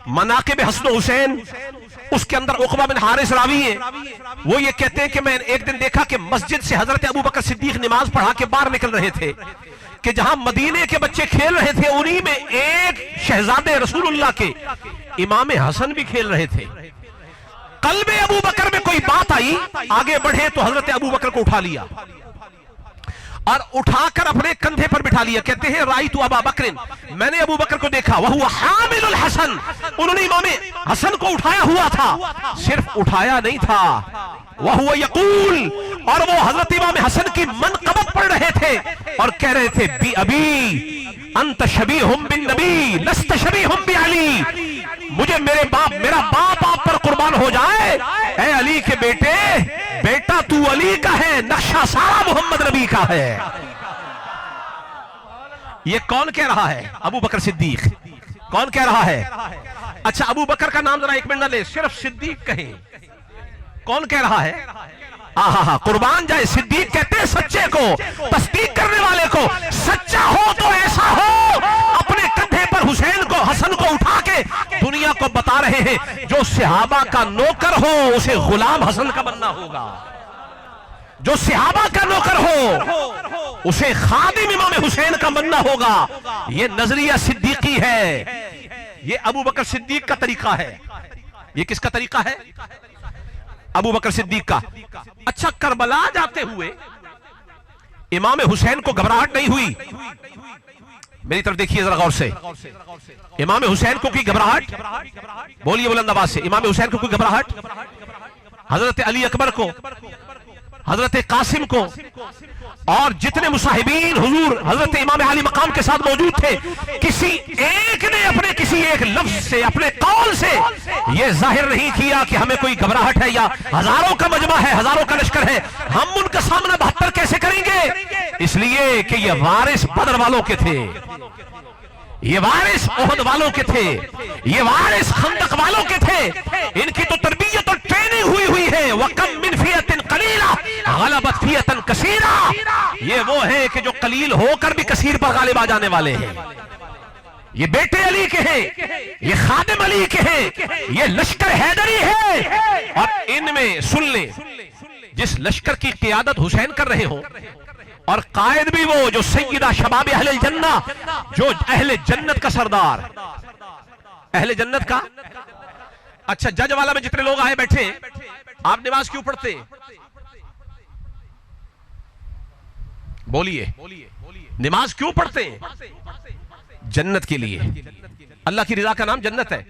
مناقب حسن و حسین, اس کے اندر عقبہ بن حارث راوی ہیں. وہ یہ کہتے ہیں کہ میں ایک دن دیکھا کہ مسجد سے حضرت ابو بکر صدیق نماز پڑھا کے باہر نکل رہے تھے, کہ جہاں مدینے کے بچے کھیل رہے تھے انہی میں ایک شہزادے رسول اللہ کے امام حسن بھی کھیل رہے تھے. قلب ابو بکر میں کوئی بات آئی, آگے بڑھے تو حضرت ابو بکر کو اٹھا لیا اور اٹھا کر اپنے کندھے پر بٹھا لیا. کہتے ہیں رائیت ابا بکر, میں نے ابو بکر کو دیکھا, وہو حامل الحسن, انہوں نے امام حسن کو اٹھایا ہوا تھا. صرف اٹھایا نہیں تھا, وہو یقول, اور وہ حضرت امام حسن کی منقبت پڑھ رہے تھے اور کہہ رہے تھے بی ابی انت شبیہم بالنبی لست شبیہم بعلی, مجھے میرا باپ آپ پر قربان ہو جائے, اے علی کے بیٹے, بیٹا تو علی کا ہے, نقشہ سارا محمد نبی کا ہے. یہ کون کہہ رہا ہے؟ ابو بکر صدیق. کون کہہ رہا ہے؟ اچھا, ابو بکر کا نام ذرا ایک منٹ نہ لے, صرف صدیق کہیں. کون کہہ رہا ہے؟ قربان جائے, صدیق کہتے ہیں سچے کو, تصدیق کرنے والے کو. سچا ہو تو ایسا ہو, اپنے کندھے پر حسین کو, حسن کو اٹھا کے دنیا کو کو بتا رہے ہیں جو صحابہ کا نوکر ہو اسے غلام حسن کا بننا ہوگا، جو صحابہ کا نوکر ہو اسے خادم امام حسین کا بننا ہوگا۔ یہ نظریہ صدیقی ہے، یہ ابو بکر صدیق کا طریقہ ہے۔ یہ کس کا طریقہ ہے؟ ابو بکر صدیق کا۔ اچھا، کربلا جاتے ہوئے امام حسین کو گھبراہٹ نہیں ہوئی؟ میری طرف دیکھیے ذرا غور سے، امام حسین کو کوئی گھبراہٹ؟ بولیے بلند آواز سے، امام حسین کو کوئی گھبراہٹ؟ حضرت علی اکبر کو، حضرت قاسم کو، اور جتنے مصاحبین حضور حضرت امام علی مقام کے ساتھ موجود تھے، کسی ایک نے اپنے کسی ایک لفظ سے، اپنے قول سے یہ ظاہر نہیں کیا کہ ہمیں کوئی گھبراہٹ ہے یا ہزاروں کا مجمع ہے، ہزاروں کا لشکر ہے، ہم ان کا سامنا 72 کیسے کریں گے؟ اس لیے کہ یہ وارث بدر والوں کے تھے، یہ وارث احد والوں کے تھے، یہ وارث خندق والوں کے تھے، ان کی تو تربیت اور ٹریننگ ہوئی ہے۔ وَكَمْ مِنْ فِيَةٍ قَلِيلَةٍ غَلَبَتْ فِيَةً كَثِيرًا، یہ وہ ہیں کہ جو قلیل ہو کر بھی کثیر پر غالب آ جانے والے ہیں۔ یہ بیٹے علی کے ہیں، یہ خادم علی کے ہیں، یہ لشکر حیدری ہے، اور ان میں سن لیں جس لشکر کی قیادت حسین کر رہے ہوں اور قائد بھی وہ جو سیدہ شباب اہل الجنہ، جو اہل جنت کا سردار، اہل جنت کا۔ اچھا، جج والا میں جتنے لوگ آئے بیٹھے، آپ نماز کیوں پڑھتے؟ بولیے، نماز کیوں پڑھتے ہیں؟ جنت کے لیے، اللہ کی رضا کا نام جنت ہے۔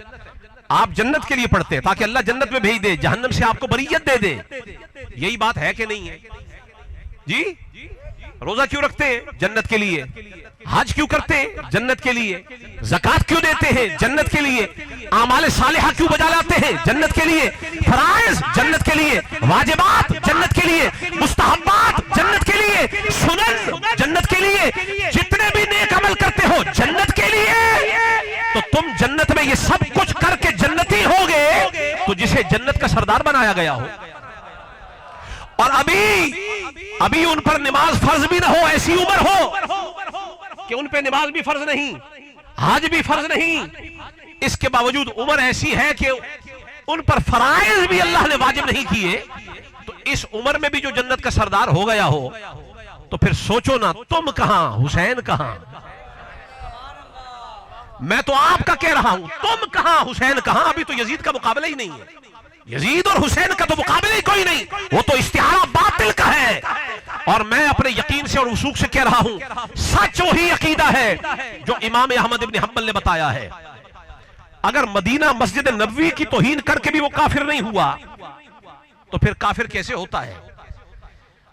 آپ جنت کے لیے پڑھتے ہیں تاکہ اللہ جنت میں بھیج دے، جہنم سے آپ کو بریت دے دے۔ یہی بات ہے کہ نہیں ہے جی؟ روزہ کیوں رکھتے ہیں؟ جنت کے لیے۔ حج کیوں کرتے ہیں؟ جنت کے لیے۔ زکات کیوں دیتے ہیں؟ جنت کے لیے۔ اعمال صالحہ کیوں بجا لاتے ہیں؟ جنت کے لیے۔ فرائض جنت کے لیے، واجبات جنت کے لیے، مستحبات جنت کے لیے، سنن جنت کے لیے، جتنے بھی نیک عمل کرتے ہو جنت کے لیے۔ تو تم جنت میں یہ سب کچھ کر کے جنتی ہوگے تو جسے جنت کا سردار بنایا گیا ہو، اور ابھی ان پر نماز فرض بھی نہ ہو، ایسی عمر ہو کہ ان پہ نماز بھی فرض نہیں، حج بھی فرض نہیں، اس کے باوجود عمر ایسی ہے کہ ان پر فرائض بھی اللہ نے واجب نہیں کیے، تو اس عمر میں بھی جو جنت کا سردار ہو گیا ہو تو پھر سوچو نا، تم کہاں، حسین کہاں؟ میں تو آپ کا کہہ رہا ہوں، تم کہاں، حسین کہاں؟ ابھی تو یزید کا مقابلہ ہی نہیں ہے، یزید اور حسین کا تو مقابلہ ہی کوئی نہیں، وہ تو استعارہ باطل کا ہے۔ اور میں اپنے یقین سے اور وثوق سے کہہ رہا ہوں، سچ وہی عقیدہ ہے جو امام احمد ابن حنبل نے بتایا ہے۔ اگر مدینہ مسجد نبوی کی توہین کر کے بھی وہ کافر نہیں ہوا تو پھر کافر کیسے ہوتا ہے؟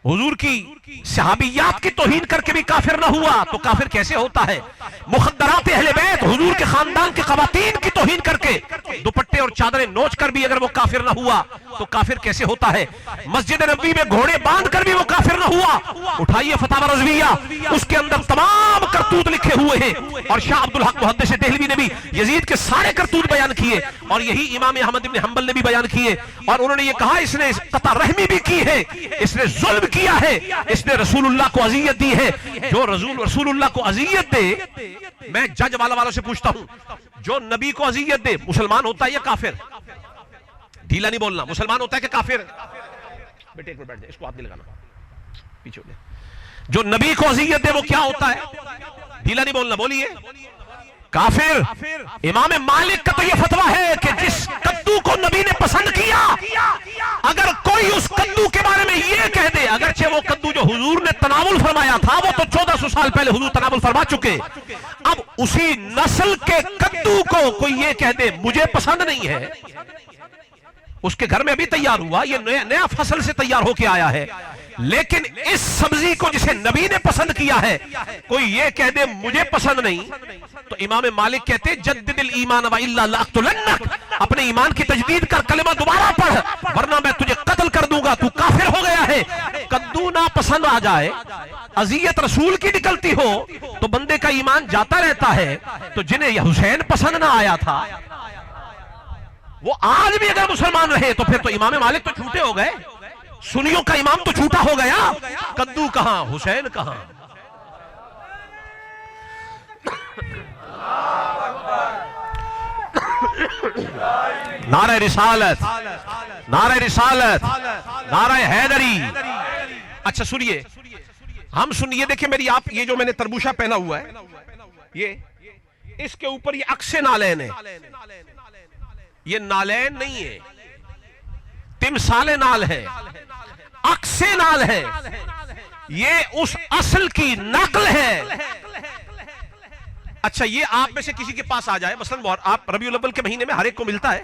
حضور کی صحابیات کی توہین کر کے بھی کافر نہ ہوا تو کافر کیسے ہوتا ہے؟ مخدرات اہل بیت، حضور کے خاندان کی خواتین کی توہین کر کے دوپٹے اور چادریں نوچ کر بھی اگر وہ کافر نہ ہوا تو کافر کیسے ہوتا ہے؟ مسجد نبوی میں گھوڑے باندھ کر بھی وہ کافر نہ ہوا۔ اٹھائیے فتاوی رضویہ، اس کے اندر تمام کرتوت لکھے ہوئے ہیں، اور شاہ عبدالحق محدث دہلوی نے بھی یزید کے سارے کرتوت بیان کیے، اور یہی امام احمد ابن حنبل نے بھی بیان کیے، اور انہوں نے یہ کہا اس نے قطع رحمی بھی کی ہے، اس نے ظلم کیا ہے، اس نے رسول اللہ کو اذیت دی ہے۔ جو رسول اللہ کو اذیت دے، میں جج والوں سے پوچھتا ہوں، جو نبی کو اذیت دے مسلمان ہوتا ہے یا کافر؟ ڈھیلا نہیں بولنا، مسلمان ہوتا ہے کہ کافر؟ بیٹے ایک منٹ بیٹھ جائے، اس کو ہاتھ نہیں لگانا، پیچھے ہو جائے۔ جو نبی کو اذیت دے وہ کیا ہوتا ہے؟ ڈھیلا نہیں بولنا، بولیے۔ کافر۔ امام مالک کا تو یہ فتویٰ ہے کہ جس کدو کو نبی نے پسند کیا، اگر کوئی اس کدو کے بارے میں یہ کہہ دے، اگرچہ وہ کدو جو حضور نے تناول فرمایا تھا وہ تو 1400 سال پہلے حضور تناول فرما چکے، اب اسی نسل کے کدو کو کوئی یہ کہہ دے مجھے پسند نہیں ہے، اس کے گھر میں ابھی تیار ہوا، یہ نیا فصل سے تیار ہو کے آیا ہے، لیکن اس سبزی کو جسے نبی نے پسند کیا ہے کوئی یہ کہہ دے مجھے پسند نہیں، تو امام مالک کہتے جدد الایمان وإلا لأقتلنک، اپنے ایمان کی تجدید کر، کلمہ دوبارہ پڑھ ورنہ میں تجھے قتل کر دوں گا، تو کافر ہو گیا ہے۔ کدو نہ پسند آ جائے، اذیت رسول کی نکلتی ہو تو بندے کا ایمان جاتا رہتا ہے، تو جنہیں یہ حسین پسند نہ آیا تھا وہ آج بھی اگر مسلمان رہے تو پھر تو امام مالک تو جھوٹے ہو گئے، سنیوں کا امام تو جھوٹا ہو گیا۔ کدو کہاں، حسین کہاں؟ اللہ اکبر۔ نعرہ رسالت، نعرہ رسالت، نعرہ حیدری۔ اچھا سنیے، ہم سنیے، دیکھیں میری آپ یہ جو میں نے تربوشہ پہنا ہوا ہے، یہ اس کے اوپر یہ عکس نالین ہے، یہ نالین نہیں ہے، تمثال نال ہے، عکس نال ہے، یہ اس اصل کی نقل ہے۔ اچھا یہ آپ میں سے کسی کے پاس آ جائے، مثلا آپ ربیع الاول کے مہینے میں ہر ایک کو ملتا ہے،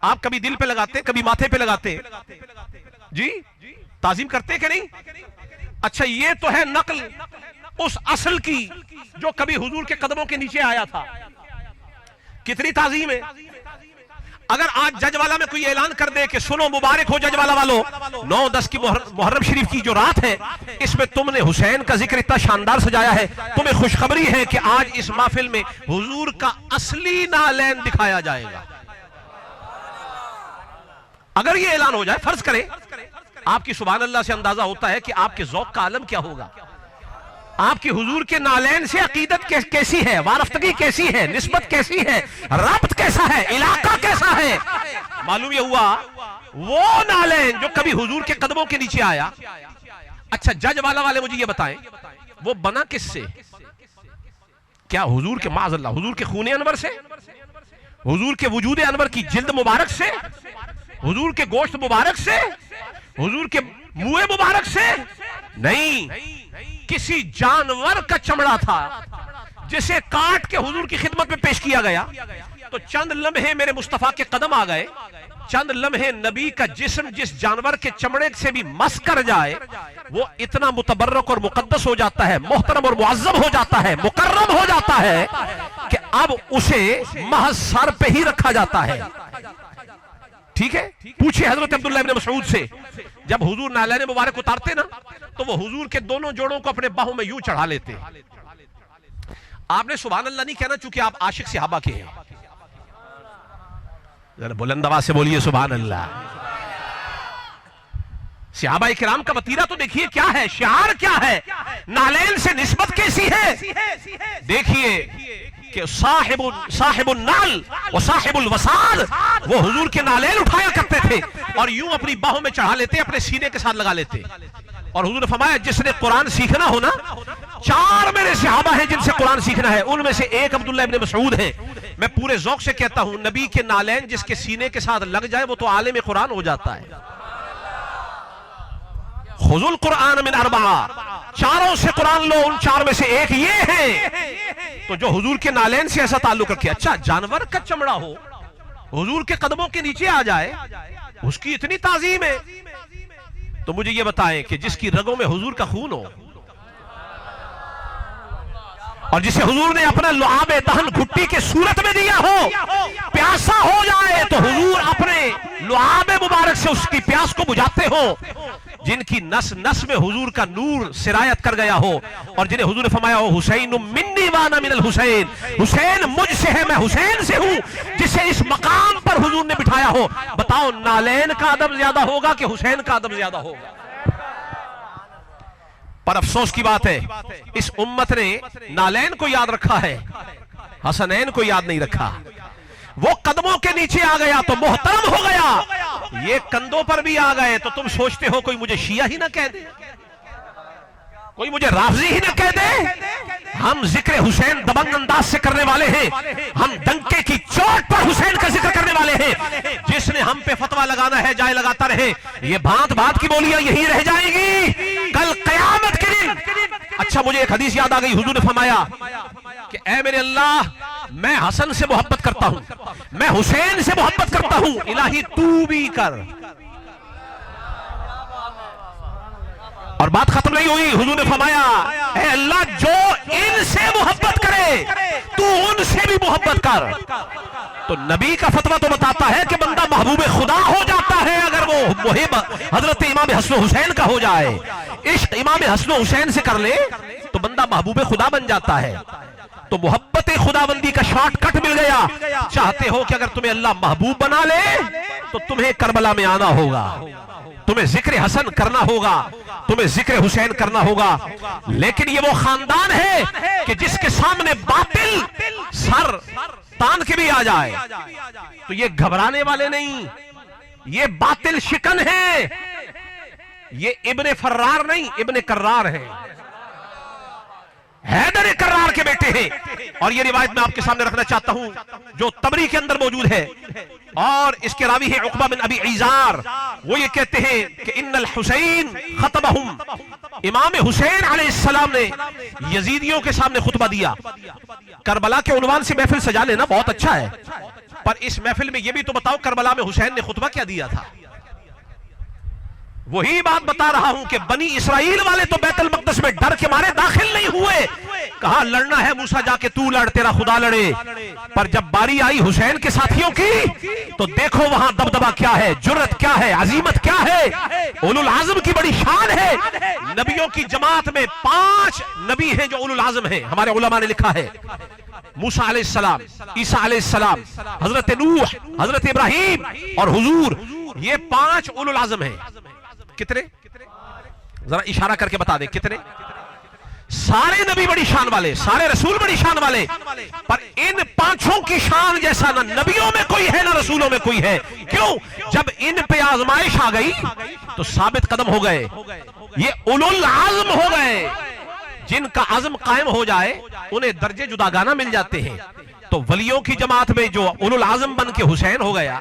آپ کبھی دل پہ لگاتے، کبھی ماتھے پہ لگاتے، جی تعظیم کرتے کہ نہیں؟ اچھا یہ تو ہے نقل اس اصل کی جو کبھی حضور کے قدموں کے نیچے آیا تھا، کتنی تعظیم ہے۔ اگر آج ججوالا میں کوئی اعلان کر دے کہ سنو مبارک ہو ججوالا والو، 9-10 کی محرم شریف کی جو رات ہے، اس میں تم نے حسین کا ذکر اتنا شاندار سجایا ہے، تمہیں خوشخبری ہے کہ آج اس محفل میں حضور کا اصلی نالین دکھایا جائے گا، اگر یہ اعلان ہو جائے، فرض کریں، آپ کی سبحان اللہ سے اندازہ ہوتا ہے کہ آپ کے ذوق کا عالم کیا ہوگا، آپ کی حضور کے نالین سے عقیدت کیسی ہے، وارفتگی کیسی ہے، نسبت کیسی ہے، ربط کیسا ہے، علاقہ کیسا ہے۔ معلوم یہ ہوا وہ نالین جو کبھی حضور کے قدموں کے نیچے آیا۔ اچھا جج والا والے مجھے یہ بتائیں وہ بنا کس سے؟ کیا حضور کے معاذ اللہ حضور کے خون انور سے، حضور کے وجود انور کی جلد مبارک سے، حضور کے گوشت مبارک سے، حضور کے منہ مبارک سے؟ نہیں، کسی جانور کا چمڑا تھا جسے کاٹ کے حضور کی خدمت میں پیش کیا گیا، تو چند لمحے میرے مصطفیٰ کے قدم آ گئے، چند لمحے نبی کا جسم جس جانور کے چمڑے سے بھی مس کر جائے وہ اتنا متبرک اور مقدس ہو جاتا ہے، محترم اور معظم ہو جاتا ہے، مکرم ہو جاتا ہے کہ اب اسے محض سر پہ ہی رکھا جاتا ہے۔ ٹھیک ہے، پوچھے حضرت عبداللہ ابن مسعود سے، جب حضور نالین مبارک اتارتے نا تو وہ حضور کے دونوں جوڑوں کو اپنے باہوں میں یوں چڑھا لیتے۔ آپ نے سبحان اللہ نہیں کہنا چونکہ آپ عاشق صحابہ کے ہیں، ذرا بلند آواز سے بولیے سبحان اللہ۔ صحابہ کرام کا وتیرہ تو دیکھیے کیا ہے، شعار کیا ہے، نالین سے نسبت کیسی ہے۔ دیکھیے کہ صاحب النعل و صاحب الوساد، وہ حضور کے نالین اٹھایا کرتے تھے اور یوں اپنی باہوں میں چڑھا لیتے، اپنے سینے کے ساتھ لگا لیتے۔ اور حضور نے فرمایا جس نے قرآن سیکھنا ہو نا، 4 میرے صحابہ ہیں جن سے قرآن سیکھنا ہے، ان میں سے ایک عبداللہ ابن مسعود ہے۔ میں پورے ذوق سے کہتا ہوں نبی کے نالین جس کے سینے کے ساتھ لگ جائے وہ تو عالم قرآن ہو جاتا ہے۔ خذوا القرآن من 4، چاروں سے قرآن لو، ان 4 میں سے ایک یہ ہے تو جو حضور کے نالین سے ایسا تعلق رکھے۔ اچھا جانور کا چمڑا ہو، حضور کے قدموں کے نیچے آ جائے، اس کی اتنی تعظیم ہے، تو مجھے یہ بتائیں کہ جس کی رگوں میں حضور کا خون ہو اور جسے حضور نے اپنا لعاب دہن گھٹی کے صورت میں دیا ہو، پیاسا ہو جائے تو حضور اپنے لعاب مبارک سے اس کی پیاس کو بجھاتے ہو، جن کی نس نس میں حضور کا نور سرایت کر گیا ہو، اور جنہیں حضور نے فرمایا ہو حسین منی وانا من الحسین، حسین مجھ سے ہے میں حسین سے ہوں، جسے اس مقام پر حضور نے بٹھایا ہو، بتاؤ نالین کا ادب زیادہ ہوگا کہ حسین کا ادب زیادہ ہوگا؟ پر افسوس کی بات ہے اس امت نے نالین کو یاد رکھا ہے، حسنین کو یاد نہیں رکھا۔ وہ قدموں کے نیچے آ گیا تو محترم ہو گیا، یہ کندھوں پر بھی آ گئے تو تم سوچتے ہو کوئی مجھے شیعہ ہی نہ کہہ دے، کوئی مجھے رافضی ہی نہ کہہ دے۔ ہم ذکر حسین دبنگ انداز سے کرنے والے ہیں، ہم ڈنکے کی چوٹ پر حسین کا ذکر کرنے والے ہیں۔ جس نے ہم پہ فتویٰ لگانا ہے جائے لگاتا رہے، یہ بھانت بھانت کی بولیاں یہی رہ جائیں گی کل قیامت کے دن۔ اچھا مجھے ایک حدیث یاد آ گئی، حضور نے فرمایا کہ اے میرے اللہ میں حسن سے محبت کرتا ہوں، میں حسین سے محبت کرتا ہوں، الہی تو بھی کر۔ اور بات ختم نہیں ہوئی، حضور نے فرمایا اے اللہ جو ان سے محبت کرے تو ان سے بھی محبت کر۔ تو نبی کا فتویٰ تو بتاتا ہے کہ بندہ محبوب خدا ہو جاتا ہے اگر وہ محب حضرت امام حسن و حسین کا ہو جائے، عشق امام حسن و حسین سے کر لے تو بندہ محبوب خدا بن جاتا ہے۔ تو محبت خداوندی کا شارٹ کٹ مل گیا۔ چاہتے ہو کہ اگر تمہیں اللہ محبوب بنا لے تو تمہیں کربلا میں آنا ہوگا، تمہیں ذکر حسن کرنا ہوگا، تمہیں ذکر حسین کرنا ہوگا۔ لیکن یہ وہ خاندان ہے کہ جس کے سامنے باطل سر سلطان کے بھی آ جائے تو یہ گھبرانے والے نہیں، یہ باطل شکن ہے، یہ ابن فرار نہیں ابن کرار ہے، حیدر کرار کے بیٹے ہیں۔ اور یہ روایت میں آپ کے سامنے رکھنا چاہتا ہوں جو طبری کے اندر موجود ہے، اور اس کے راوی ہے عقبہ بن ابی عیزار۔ وہ یہ کہتے ہیں کہ ان الحسین خطبہم، امام حسین علیہ السلام نے یزیدیوں کے سامنے خطبہ دیا۔ کربلا کے عنوان سے محفل سجا لینا بہت اچھا ہے، پر اس محفل میں یہ بھی تو بتاؤ کربلا میں حسین نے خطبہ کیا دیا تھا؟ وہی بات بتا رہا ہوں کہ بنی اسرائیل والے تو بیت المقدس میں ڈر کے مارے داخل نہیں ہوئے، کہا لڑنا ہے موسیٰ جا کے تو لڑ، تیرا خدا لڑے۔ پر جب باری آئی حسین کے ساتھیوں کی تو دیکھو وہاں دبدبہ کیا ہے، جرت کیا ہے، عظیمت کیا ہے، اولو العزم کی بڑی شان ہے۔ نبیوں کی جماعت میں 5 نبی ہیں جو اولو العزم ہیں، ہمارے علماء نے لکھا ہے، موسیٰ علیہ السلام، عیسیٰ علیہ السلام، حضرت نوح، حضرت ابراہیم اور حضور، یہ 5 اولو العزم ہیں۔ کتنے؟ ذرا اشارہ کر کے بتا دیں کتنے؟ سارے نبی بڑی شان والے، سارے رسول بڑی شان والے، پر ان 5 کی شان جیسا نہ نبیوں میں کوئی ہے نہ رسولوں میں کوئی ہے۔ کیوں؟ جب ان پہ آزمائش آ گئی تو ثابت قدم ہو گئے، یہ اولو العزم ہو گئے۔ جن کا عزم قائم ہو جائے انہیں درجے جداگانہ مل جاتے ہیں۔ تو ولیوں کی جماعت میں جو اولو العزم بن کے حسین ہو گیا،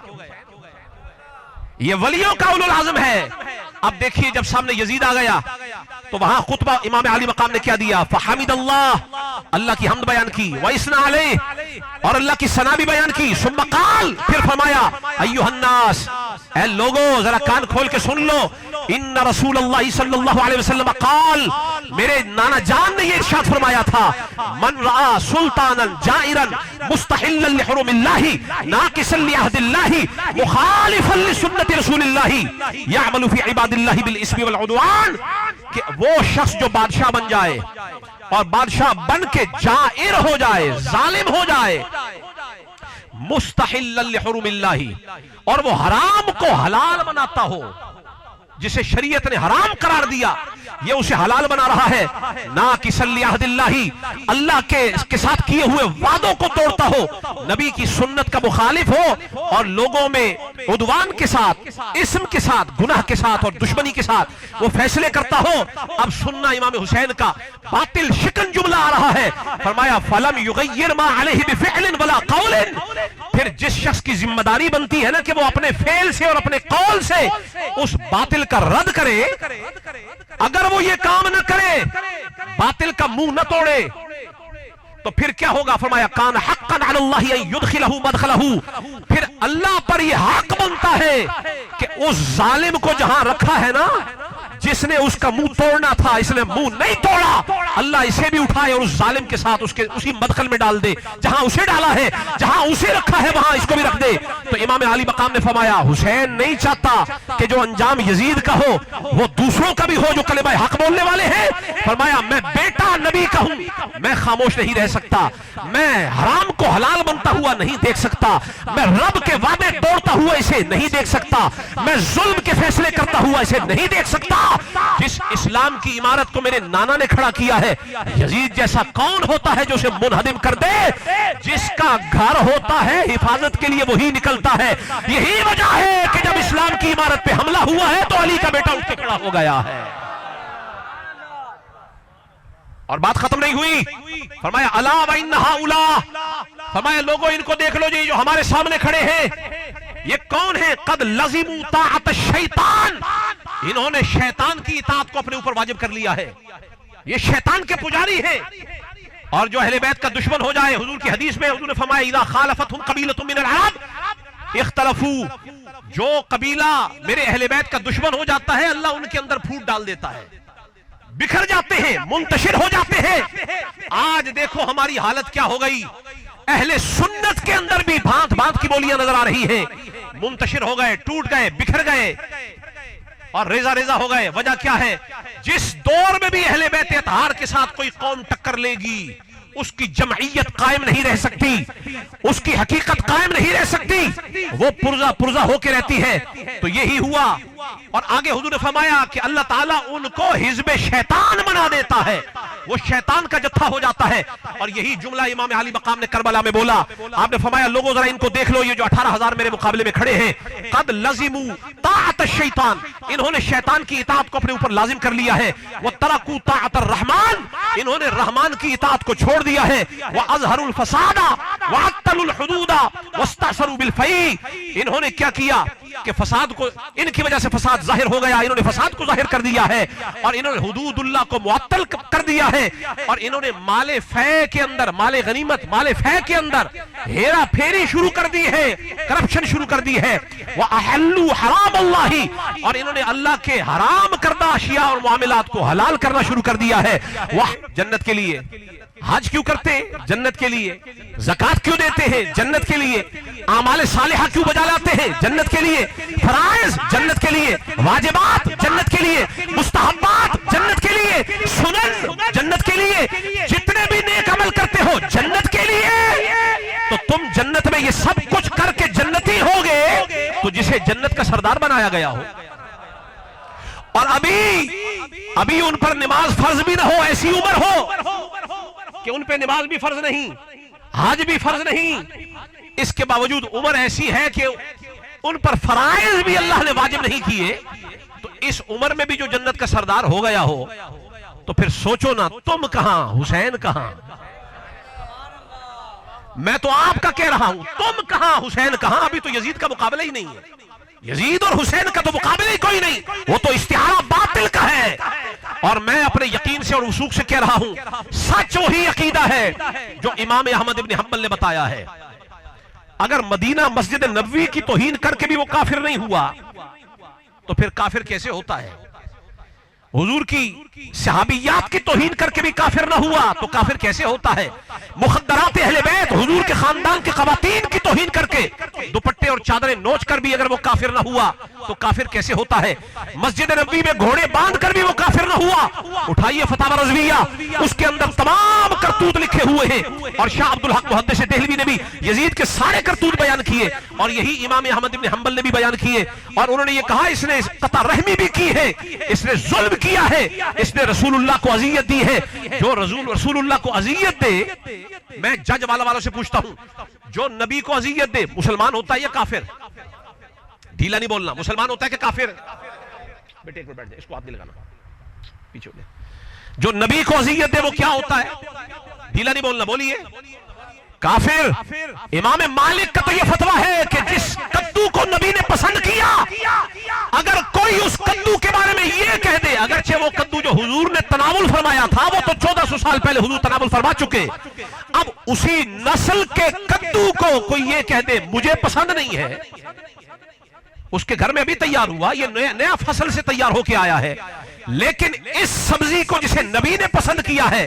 یہ ولیوں کا اولو العزم ہے۔ اب دیکھیے جب سامنے یزید آ گیا تو وہاں خطبہ امام علی مقام نے کیا دیا؟ فحمد اللہ، اللہ کی حمد بیان کی، وَإِثْنَا عَلَيْهِ، اور اللہ کی ثنا بھی بیان کی، ثم قال، پھر فرمایا ایھا الناس، اے لوگو ذرا کان کھول کے سن لو، ان رسول اللہ صلی اللہ علیہ وسلم قال، میرے نانا جان نے یہ ارشاد فرمایا تھا، من رأى سلطانا جائرا مستحلا لحرم اللہ ناقصا لعہد اللہ مخالفا لسنت رسول اللہ یعمل فی عباد اللہ بالاسم والعدوان، کہ وہ شخص جو بادشاہ بن جائے اور بادشاہ بن کے جائر ہو جائے، ظالم ہو جائے، مستحلا لحرم اللہ، اور وہ حرام کو حلال بناتا ہو، جسے شریعت نے حرام قرار دیا یہ اسے حلال بنا رہا ہے، ناقصا لعہد اللہ، اللہ کے ساتھ کیے ہوئے وعدوں کو توڑتا ہو، نبی کی سنت کا مخالف ہو، اور لوگوں میں عدوان کے ساتھ، اسم کے ساتھ، گناہ کے ساتھ اور دشمنی کے ساتھ وہ فیصلے کرتا ہو۔ اب سننا امام حسین کا باطل شکن جملہ آ رہا ہے، فرمایا فَلَمْ يُغَيِّرْ مَا عَلَيْهِ بِفِعْلٍ وَلَا قَوْلٍ، پھر جس شخص کی ذمہ داری بنتی ہے نا کہ وہ اپنے فعل سے اور اپنے قول سے اس باطل کا رد کرے، اگر وہ یہ کام نہ کرے، باطل کا منہ نہ توڑے، تو پھر کیا ہوگا؟ فرمایا کان حقا علی اللہ ان یدخلہ مدخلہ، پھر اللہ پر یہ حق بنتا ہے کہ اس ظالم کو جہاں رکھا ہے نا، جس نے اس کا منہ توڑنا تھا اس نے منہ نہیں توڑا، اللہ اسے بھی اٹھائے اور اس ظالم کے ساتھ اسی مدخل میں ڈال دے، جہاں اسے ڈالا ہے، جہاں اسے رکھا ہے وہاں اس کو بھی رکھ دے۔ تو امام علی مقام نے فرمایا حسین نہیں چاہتا کہ جو انجام یزید کا ہو وہ دوسروں کا بھی ہو جو کلمہ حق بولنے والے ہیں۔ فرمایا میں بیٹا نبی کا ہوں، میں خاموش نہیں رہ سکتا، میں حرام کو حلال بنتا ہوا نہیں دیکھ سکتا، میں رب کے وعدے توڑتا ہوا اسے نہیں دیکھ سکتا، میں ظلم کے فیصلے کرتا ہوا اسے نہیں دیکھ سکتا۔ جس اسلام کی عمارت کو میرے نانا نے کھڑا کیا ہے، یزید جیسا کون ہوتا ہے جو اسے منہدم کر دے؟ جس کا گھر ہوتا ہے حفاظت کے لیے وہی نکلتا ہے۔ یہی وجہ ہے کہ جب اسلام کی عمارت پہ حملہ ہوا ہے تو علی کا بیٹا اٹھ کے کھڑا ہو گیا ہے۔ اور بات ختم نہیں ہوئی، فرمایا الا وان هؤلاء، فرمایا لوگوں ان کو دیکھ لو جی جو ہمارے سامنے کھڑے ہیں، یہ کون ہیں؟ قد لزموا طاعت الشیطان، انہوں نے شیطان کی اطاعت کو اپنے اوپر واجب کر لیا ہے، یہ شیطان کے پجاری ہیں۔ اور جو اہل بیت کا دشمن ہو جائے، حضور کی حدیث میں حضور نے فرمایا اذا خالفتهم قبیلۃ من العرب اختلفوا، جو قبیلہ میرے اہل بیت کا دشمن ہو جاتا ہے اللہ ان کے اندر پھوٹ ڈال دیتا ہے، بکھر جاتے ہیں، منتشر ہو جاتے ہیں۔ آج دیکھو ہماری حالت کیا ہو گئی، اہل سنت کے اندر بھی بھانت بھانت کی بولیاں نظر آ رہی ہیں، منتشر ہو گئے، ٹوٹ گئے، بکھر گئے اور ریزہ ریزہ ہو گئے۔ وجہ کیا ہے؟ جس دور میں بھی اہل بیت اطہار کے ساتھ کوئی قوم ٹکر لے گی اس کی جمعیت قائم نہیں رہ سکتی، اس کی حقیقت قائم نہیں رہ سکتی، وہ پرزہ پرزہ ہو کے رہتی ہے۔ تو یہی ہوا اور آگے حضور نے فرمایا کہ اللہ تعالیٰ ان کو حزب شیطان بنا دیتا ہے، وہ شیطان کا جتھا ہو جاتا ہے. اور یہی جملہ امام علی مقام نے کربلا میں بولا. آپ نے فرمایا لوگوں ذرا ان کو دیکھ لو، یہ جو 18,000 میرے مقابلے میں کھڑے ہیں، قد لزموا طاعت الشیطان، انہوں نے شیطان کی اطاعت کو اپنے اوپر لازم کر لیا ہے. وترکوا طاعت الرحمن، انہوں نے رحمان کی اطاعت کو چھوڑ دیا ہے. واظہروا الفساد وعطلوا الحدود واستأثروا بالفیء، انہوں نے کیا کیا کہ فساد کو، ان کی وجہ سے فساد ظاہر ہو گیا، انہوں نے فساد کو ظاہر کر دیا ہے، اور انہوں نے حدود اللہ کو معطل کر دیا ہے، اور انہوں نے مال فے کے اندر، مال غنیمت، مال فے کے اندر ہیرا پھیری شروع کر دی ہے، کرپشن شروع کر دی ہے. وَأَحَلُّوا حَرَامَ اللَّهِ، اور انہوں نے اللہ کے حرام کردہ اشیاء اور معاملات کو حلال کرنا شروع کر دیا ہے. وہ جنت کے لیے حج کیوں کرتے ہیں؟ جنت کے لیے. زکات کیوں دیتے ہیں؟ جنت کے لیے. اعمال صالحہ کیوں بجا لاتے ہیں؟ جنت کے لیے. فرائض جنت کے لیے، واجبات جنت کے لیے، مستحبات جنت کے لیے، سنن جنت کے لیے، جتنے بھی نیک عمل کرتے ہو جنت کے لیے. تو تم جنت میں یہ سب کچھ کر کے جنتی ہوگے تو جسے جنت کا سردار بنایا گیا ہو. اور ابھی ان پر نماز فرض بھی نہ ہو، ایسی عمر ہو کہ ان پہ نماز بھی فرض نہیں، حج بھی فرض نہیں، اس کے باوجود عمر ایسی ہے کہ ان پر فرائض بھی اللہ نے واجب نہیں کیے. تو اس عمر میں بھی جو جنت کا سردار ہو گیا ہو تو پھر سوچو نا، تم کہاں، حسین کہاں؟ میں تو آپ کا کہہ رہا ہوں، تم کہاں، حسین کہاں؟ ابھی تو یزید کا مقابلہ ہی نہیں ہے. یزید اور حسین کا تو مقابلہ ہی کوئی نہیں، وہ تو استعارہ باطل کا ہے. اور میں اپنے یقین سے اور وثوق سے کہہ رہا ہوں، سچ وہی عقیدہ ہے جو امام احمد ابن حنبل نے بتایا ہے. اگر مدینہ مسجد نبوی کی توہین کر کے بھی وہ کافر نہیں ہوا تو پھر کافر کیسے ہوتا ہے؟ حضور کی صحابیات کی توہین کر کے بھی کافر نہ ہوا تو کافر کیسے ہوتا ہے؟ مخدرات اہل بیت، حضور کے خاندان کی خواتین کی توہین کر کے دوپٹے اور چادریں نوچ کر بھی اگر وہ کافر نہ ہوا تو کافر کیسے ہوتا ہے؟ مسجد نبوی میں گھوڑے باندھ کر بھی وہ کافر نہ ہوا. اٹھائیے فتاوی رضویہ، اس کے اندر تمام کرتوت لکھے ہوئے ہیں، اور شاہ عبدالحق محدث دہلوی نے بھی یزید کے سارے کرتوت بیان کیے، اور یہی امام احمد ابن حنبل نے بھی بیان کیے. اور انہوں نے یہ کہا اس نے قطع رحمی بھی کی ہے، اس نے ظلم کیا ہے، اس نے رسول اللہ کو اذیت دی ہے. جو رسول اللہ کو اذیت دے، میں جج والوں سے پوچھتا ہوں، جو نبی کو اذیت دے مسلمان ہوتا ہے یا کافر؟ ڈھیلا نہیں بولنا، مسلمان ہوتا ہے کہ کافر؟ بیٹے ایک منٹ بیٹھ جائے، اس کو ہاتھ نہیں لگانا، پیچھے ہو جائے. جو نبی کو اذیت دے وہ کیا ہوتا ہے؟ ڈھیلا نہیں بولنا، بولیے. کافر. امام مالک کا تو یہ فتویٰ ہے کہ جس کدو کو نبی نے پسند کیا، اگر کوئی اس کدو کے بارے میں یہ کہہ دے، اگرچہ وہ کدو جو حضور نے تناول فرمایا تھا وہ تو 1400 سال پہلے حضور تناول فرما چکے، اب اسی نسل کے کدو کو کوئی یہ کہہ دے مجھے پسند نہیں ہے، اس کے گھر میں ابھی تیار ہوا، یہ نیا فصل سے تیار ہو کے آیا ہے، لیکن اس سبزی کو جسے نبی نے پسند کیا ہے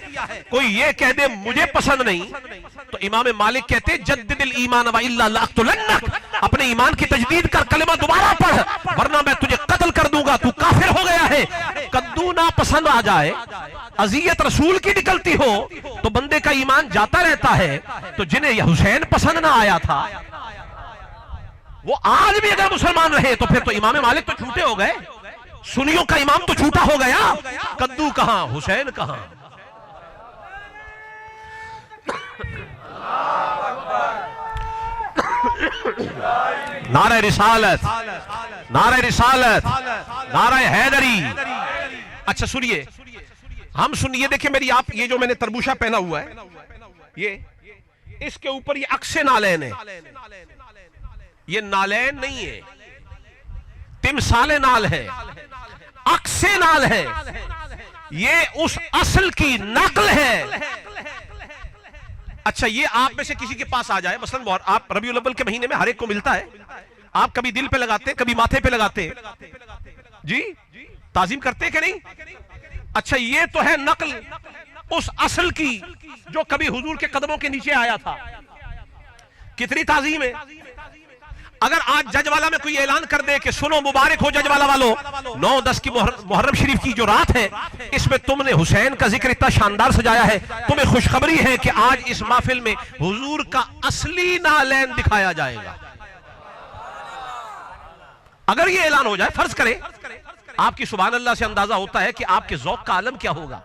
کوئی یہ کہہ دے مجھے پسند نہیں، تو امام مالک کہتے جدد الایمان وإلا لأقتلنک، اپنے ایمان کی تجدید کر، کلمہ دوبارہ پڑھ ورنہ میں تجھے قتل کر دوں گا، تو کافر ہو گیا ہے. کدو نہ پسند آ جائے، اذیت رسول کی نکلتی ہو تو بندے کا ایمان جاتا رہتا ہے. تو جنہیں یہ حسین پسند نہ آیا تھا وہ آج بھی اگر مسلمان رہے تو پھر تو امام مالک تو چھوٹے ہو گئے، سنیوں کا امام تو چھوٹا ہو گیا. کدو کہاں، حسین کہاں؟ نعرہ رسالت، نعرہ رسالت، نعرہ حیدری. اچھا سنیے، ہم سنیے، دیکھیں میری، آپ یہ جو میں نے تربوشہ پہنا ہوا ہے، یہ اس کے اوپر یہ عکس نالین ہے، یہ نالین نہیں ہے، تمثال نال ہے، عکس نال ہے، یہ اس اصل کی نقل ہے. اچھا یہ آپ میں سے کسی کے پاس آ جائے، مثلا آپ ربیع الاول کے مہینے میں ہر ایک کو ملتا ہے، آپ کبھی دل پہ لگاتے، کبھی ماتھے پہ لگاتے، جی تعظیم کرتے کہ نہیں؟ اچھا یہ تو ہے نقل اس اصل کی جو کبھی حضور کے قدموں کے نیچے آیا تھا. کتنی تعظیم ہے. اگر آج جج والا میں کوئی اعلان کر دے کہ سنو مبارک ہو جج والا والو، 9-10 کی محرم شریف کی جو رات ہے اس میں تم نے حسین کا ذکر اتنا شاندار سجایا ہے، تمہیں خوشخبری ہے کہ آج اس محفل میں حضور کا اصلی نالین دکھایا جائے گا. اگر یہ اعلان ہو جائے، فرض کریں آپ کی سبحان اللہ سے اندازہ ہوتا ہے کہ آپ کے ذوق کا عالم کیا ہوگا،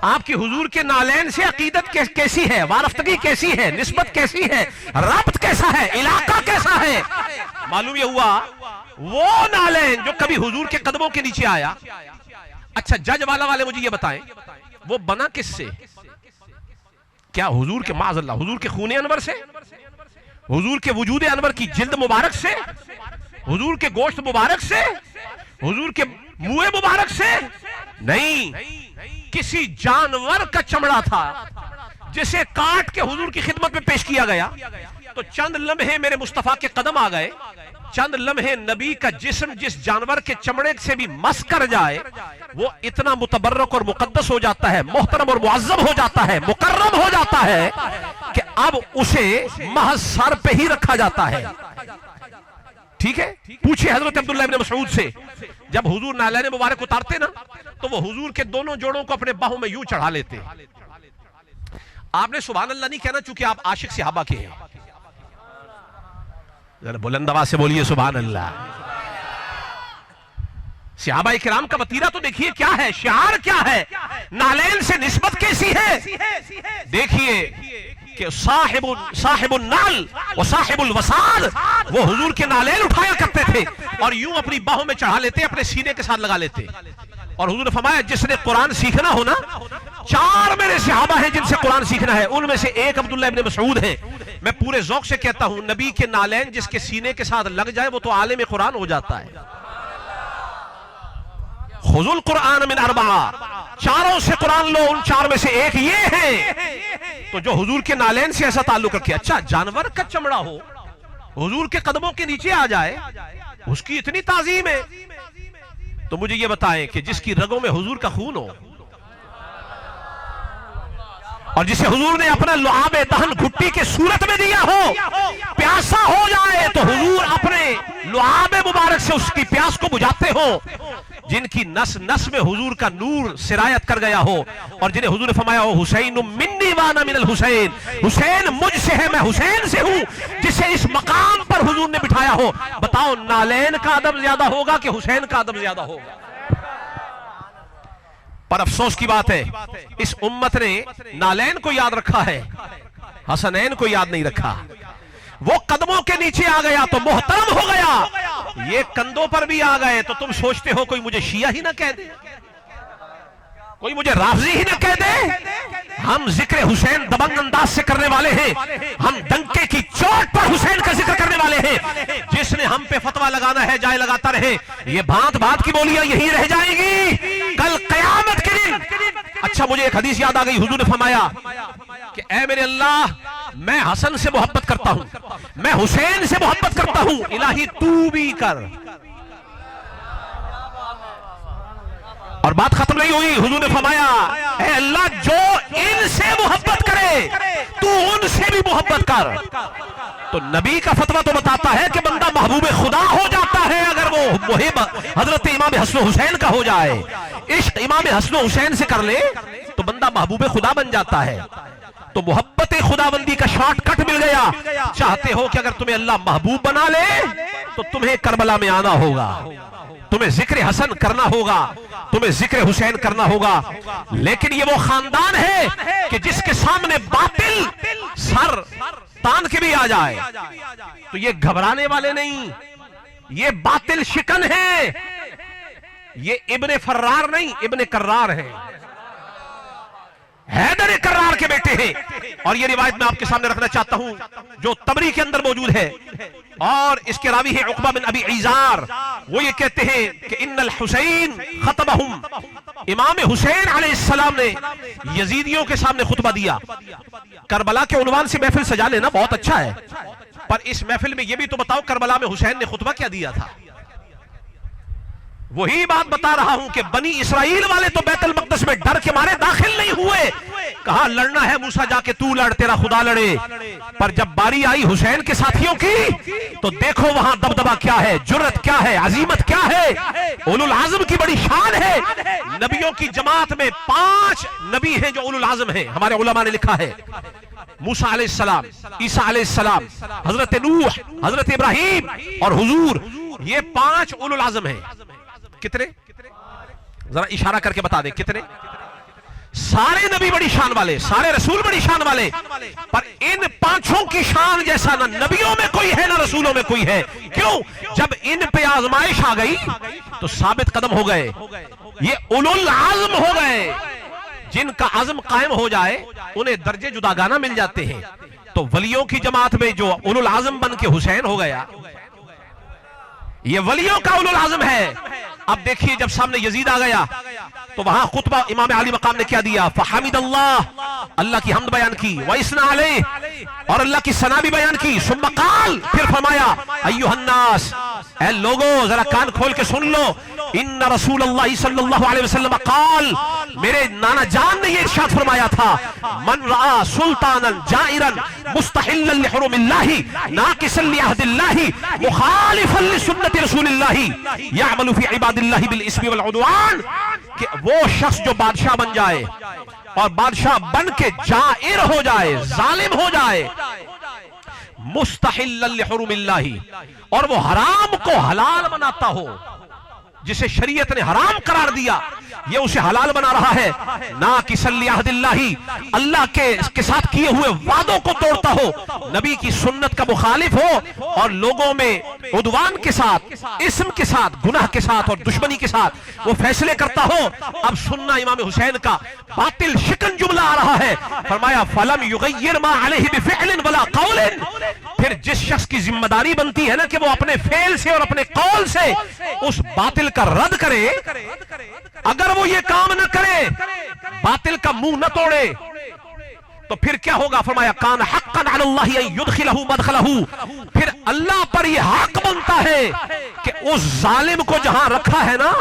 آپ کی حضور کے نالین سے عقیدت کیسی ہے، وارفتگی کیسی ہے، نسبت کیسی ہے، ربط کیسا ہے، علاقہ کیسا ہے۔ معلوم یہ ہوا وہ نالین جو کبھی حضور کے قدموں کے نیچے آیا۔ اچھا جج والا والے مجھے یہ بتائیں وہ بنا کس سے؟ کیا حضور کے معاذ اللہ حضور کے خون انور سے، حضور کے وجود انور کی جلد مبارک سے، حضور کے گوشت مبارک سے، حضور کے منہ مبارک سے؟ نہیں، کسی جانور کا چمڑا تھا جسے کاٹ کے حضور کی خدمت میں پیش کیا گیا، تو چند لمحے میرے مصطفیٰ کے قدم آ گئے، چند لمحے نبی کا جسم جس جانور کے چمڑے سے بھی مس کر جائے وہ اتنا متبرک اور مقدس ہو جاتا ہے، محترم اور معظم ہو جاتا ہے، مکرم ہو جاتا ہے کہ اب اسے محض سر پہ ہی رکھا جاتا ہے۔ ٹھیک ہے، پوچھے حضرت عبداللہ ابن مسعود سے، جب حضور نالین مبارک اتارتے نا تو وہ حضور کے دونوں جوڑوں کو اپنے باہوں میں یوں چڑھا لیتے۔ آپ نے سبحان اللہ نہیں کہنا چونکہ آپ عاشق صحابہ کے ہیں، ذرا بلند آواز سے بولیے سبحان اللہ۔ صحابہ کرام کا وتیرہ تو دیکھیے کیا ہے، شعار کیا ہے، نالین سے نسبت کیسی ہے۔ دیکھیے کہ صاحب النعل و صاحب الوساد وہ حضور کے نالین اٹھایا کرتے تھے اور یوں اپنی باہوں میں چڑھا لیتے، اپنے سینے کے ساتھ لگا لیتے۔ اور حضور نے فرمایا جس نے قرآن سیکھنا ہو نا، 4 میرے صحابہ ہیں جن سے قرآن سیکھنا ہے، ان میں سے ایک عبداللہ ابن مسعود ہے۔ میں پورے ذوق سے کہتا ہوں نبی کے نالین جس کے سینے کے ساتھ لگ جائے وہ تو عالم قرآن ہو جاتا ہے۔ خذوا القرآن من 4، چاروں سے قرآن لو، ان 4 میں سے ایک یہ ہے تو جو حضور کے نالین سے ایسا تعلق رکھے۔ اچھا جانور کا چمڑا ہو حضور کے قدموں کے نیچے آ جائے، اس کی اتنی تعظیم ہے، تو مجھے یہ بتائیں کہ جس کی رگوں میں حضور کا خون ہو اور جسے حضور نے اپنا لعاب دہن گھٹی کے صورت میں دیا ہو، پیاسا ہو جائے تو حضور اپنے لعاب مبارک سے اس کی پیاس کو بجھاتے ہو، جن کی نس نس میں حضور کا نور سرایت کر گیا ہو، اور جنہیں حضور نے فرمایا ہو حسین منی وانا من الحسین، حسین مجھ سے ہے میں حسین سے ہوں، جسے اس مقام پر حضور نے بٹھایا ہو۔ بتاؤ نالین کا ادب زیادہ ہوگا کہ حسین کا ادب زیادہ ہوگا؟ پر افسوس کی بات ہے اس امت نے نالین کو یاد رکھا ہے، حسنین کو یاد نہیں رکھا۔ وہ قدموں کے نیچے آ گیا تو محترم ہو گیا، یہ کندھوں پر بھی آ گئے تو تم سوچتے ہو کوئی مجھے شیعہ ہی نہ کہہ دے، کوئی مجھے رافضی ہی نہ کہہ دے۔ ہم ذکر حسین دبنگ انداز سے کرنے والے ہیں، ہم ڈنکے کی چوٹ پر حسین کا ذکر کرنے والے ہیں۔ جس نے ہم پہ فتویٰ لگانا ہے جائے لگاتا رہے، یہ بھانت بھانت کی بولیاں یہی رہ جائیں گی کل قیامت کے دن۔ اچھا مجھے ایک حدیث یاد آ گئی، حضور نے فرمایا کہ اے میرے اللہ میں حسن سے محبت کرتا ہوں، میں حسین سے محبت کرتا ہوں، الہی تو بھی کر۔ اور بات ختم نہیں ہوئی، حضور نے فرمایا اے اللہ جو ان سے محبت کرے تو ان سے بھی محبت کر۔ تو نبی کا فتویٰ تو بتاتا ہے کہ بندہ محبوب خدا ہو جاتا ہے اگر وہ محب حضرت امام حسن و حسین کا ہو جائے، عشق امام حسن و حسین سے کر لے تو بندہ محبوب خدا بن جاتا ہے۔ تو محبت خداوندی کا شارٹ کٹ مل گیا۔ چاہتے ہو کہ اگر تمہیں اللہ محبوب بنا لے تو تمہیں کربلا میں آنا ہوگا، تمہیں ذکر حسن کرنا ہوگا، تمہیں ذکر حسین کرنا ہوگا۔ لیکن یہ وہ خاندان ہے کہ جس کے سامنے باطل سر تان کے بھی آ جائے تو یہ گھبرانے والے نہیں، یہ باطل شکن ہے، یہ ابن فرار نہیں ابن کرار ہے، حیدر کرار کے بیٹے ہیں۔ اور یہ روایت میں آپ کے سامنے رکھنا چاہتا ہوں جو طبری کے اندر موجود ہے، اور اس کے راوی ہے عقبہ بن ابی عیزار۔ وہ یہ کہتے ہیں کہ ان الحسین خطبہم، امام حسین علیہ السلام نے یزیدیوں کے سامنے خطبہ دیا۔ کربلا کے عنوان سے محفل سجا لینا بہت اچھا ہے، پر اس محفل میں یہ بھی تو بتاؤ کربلا میں حسین نے خطبہ کیا دیا تھا۔ وہی بات بتا رہا ہوں کہ بنی اسرائیل والے تو بیت المقدس میں ڈر کے مارے داخل نہیں ہوئے، کہا لڑنا ہے موسیٰ جا کے تو لڑ، تیرا خدا لڑے۔ پر جب باری آئی حسین کے ساتھیوں کی تو دیکھو وہاں دبدبہ کیا ہے، جرت کیا ہے، عظیمت کیا ہے، اولو العزم کی بڑی شان ہے۔ نبیوں کی جماعت میں 5 نبی ہیں جو اولو العزم ہیں، ہمارے علماء نے لکھا ہے، موسیٰ علیہ السلام، عیسیٰ علیہ السلام، حضرت نوح، حضرت ابراہیم اور حضور۔ یہ 5 اولو العزم ہیں. کتنے؟ ذرا اشارہ کر کے بتا دیں کتنے؟ سارے نبی بڑی شان والے، سارے رسول بڑی شان والے، پر ان 5 کی شان جیسا نہ نبیوں میں کوئی ہے نہ رسولوں میں کوئی ہے. کیوں؟ جب ان پہ آزمائش آ گئی تو ثابت قدم ہو گئے، یہ اولو العزم ہو گئے. جن کا عزم قائم ہو جائے انہیں درجے جداگانہ مل جاتے ہیں. تو ولیوں کی جماعت میں جو اولو العزم بن کے حسین ہو گیا، یہ ولیوں کا اولو العزم ہے. اب دیکھیے جب سامنے یزید آ گیا تو وہاں خطبہ امام علی مقام نے کیا دیا؟ فحمد اللہ، اللہ کی حمد بیان کی، وَإِثْنَى عَلَيْهِ، اور اللہ کی ثنا بھی بیان کی. ثم قال، پھر فرمایا ایھا الناس، اے لوگوں ذرا کان کھول کے سن لو، ان رسول اللہ صلی اللہ علیہ وسلم قال، میرے نانا جان نے یہ ارشاد فرمایا تھا، من رأى سلطانا جائرا مستحلا لحرم اللہ ناقصا لعہد اللہ مخالفا لسنت رسول اللہ یعمل فی عباد اللہ بالاسم والعدوان، کہ وہ شخص جو بادشاہ بن جائے اور بادشاہ بن کے جائر ہو جائے، ظالم ہو جائے، مستحلا لحرم اللہ، اور وہ حرام کو حلال بناتا ہو، جسے شریعت نے حرام قرار دیا یہ اسے حلال بنا رہا ہے، ناقصا لعہد اللہ، اللہ کے ساتھ کیے ہوئے وعدوں کو توڑتا ہو، نبی کی سنت کا مخالف ہو، اور لوگوں میں عدوان کے ساتھ، اسم کے ساتھ، گناہ کے ساتھ اور دشمنی کے ساتھ وہ فیصلے کرتا ہو. اب سننا امام حسین کا باطل شکن جملہ آ رہا ہے. فرمایا فلم یغیر ما علیہ بفعل ولا قول، پھر جس شخص کی ذمہ داری بنتی ہے نا کہ وہ اپنے فعل سے اور اپنے قول سے اس باطل کا رد کرے، اگر وہ یہ کام نہ کرے، باطل کا منہ نہ توڑے، تو پھر کیا ہوگا؟ فرمایا کان حقا علی اللہ ان یدخلہ مدخلہ، پھر اللہ پر یہ حق بنتا ہے کہ اس ظالم کو جہاں رکھا ہے نا،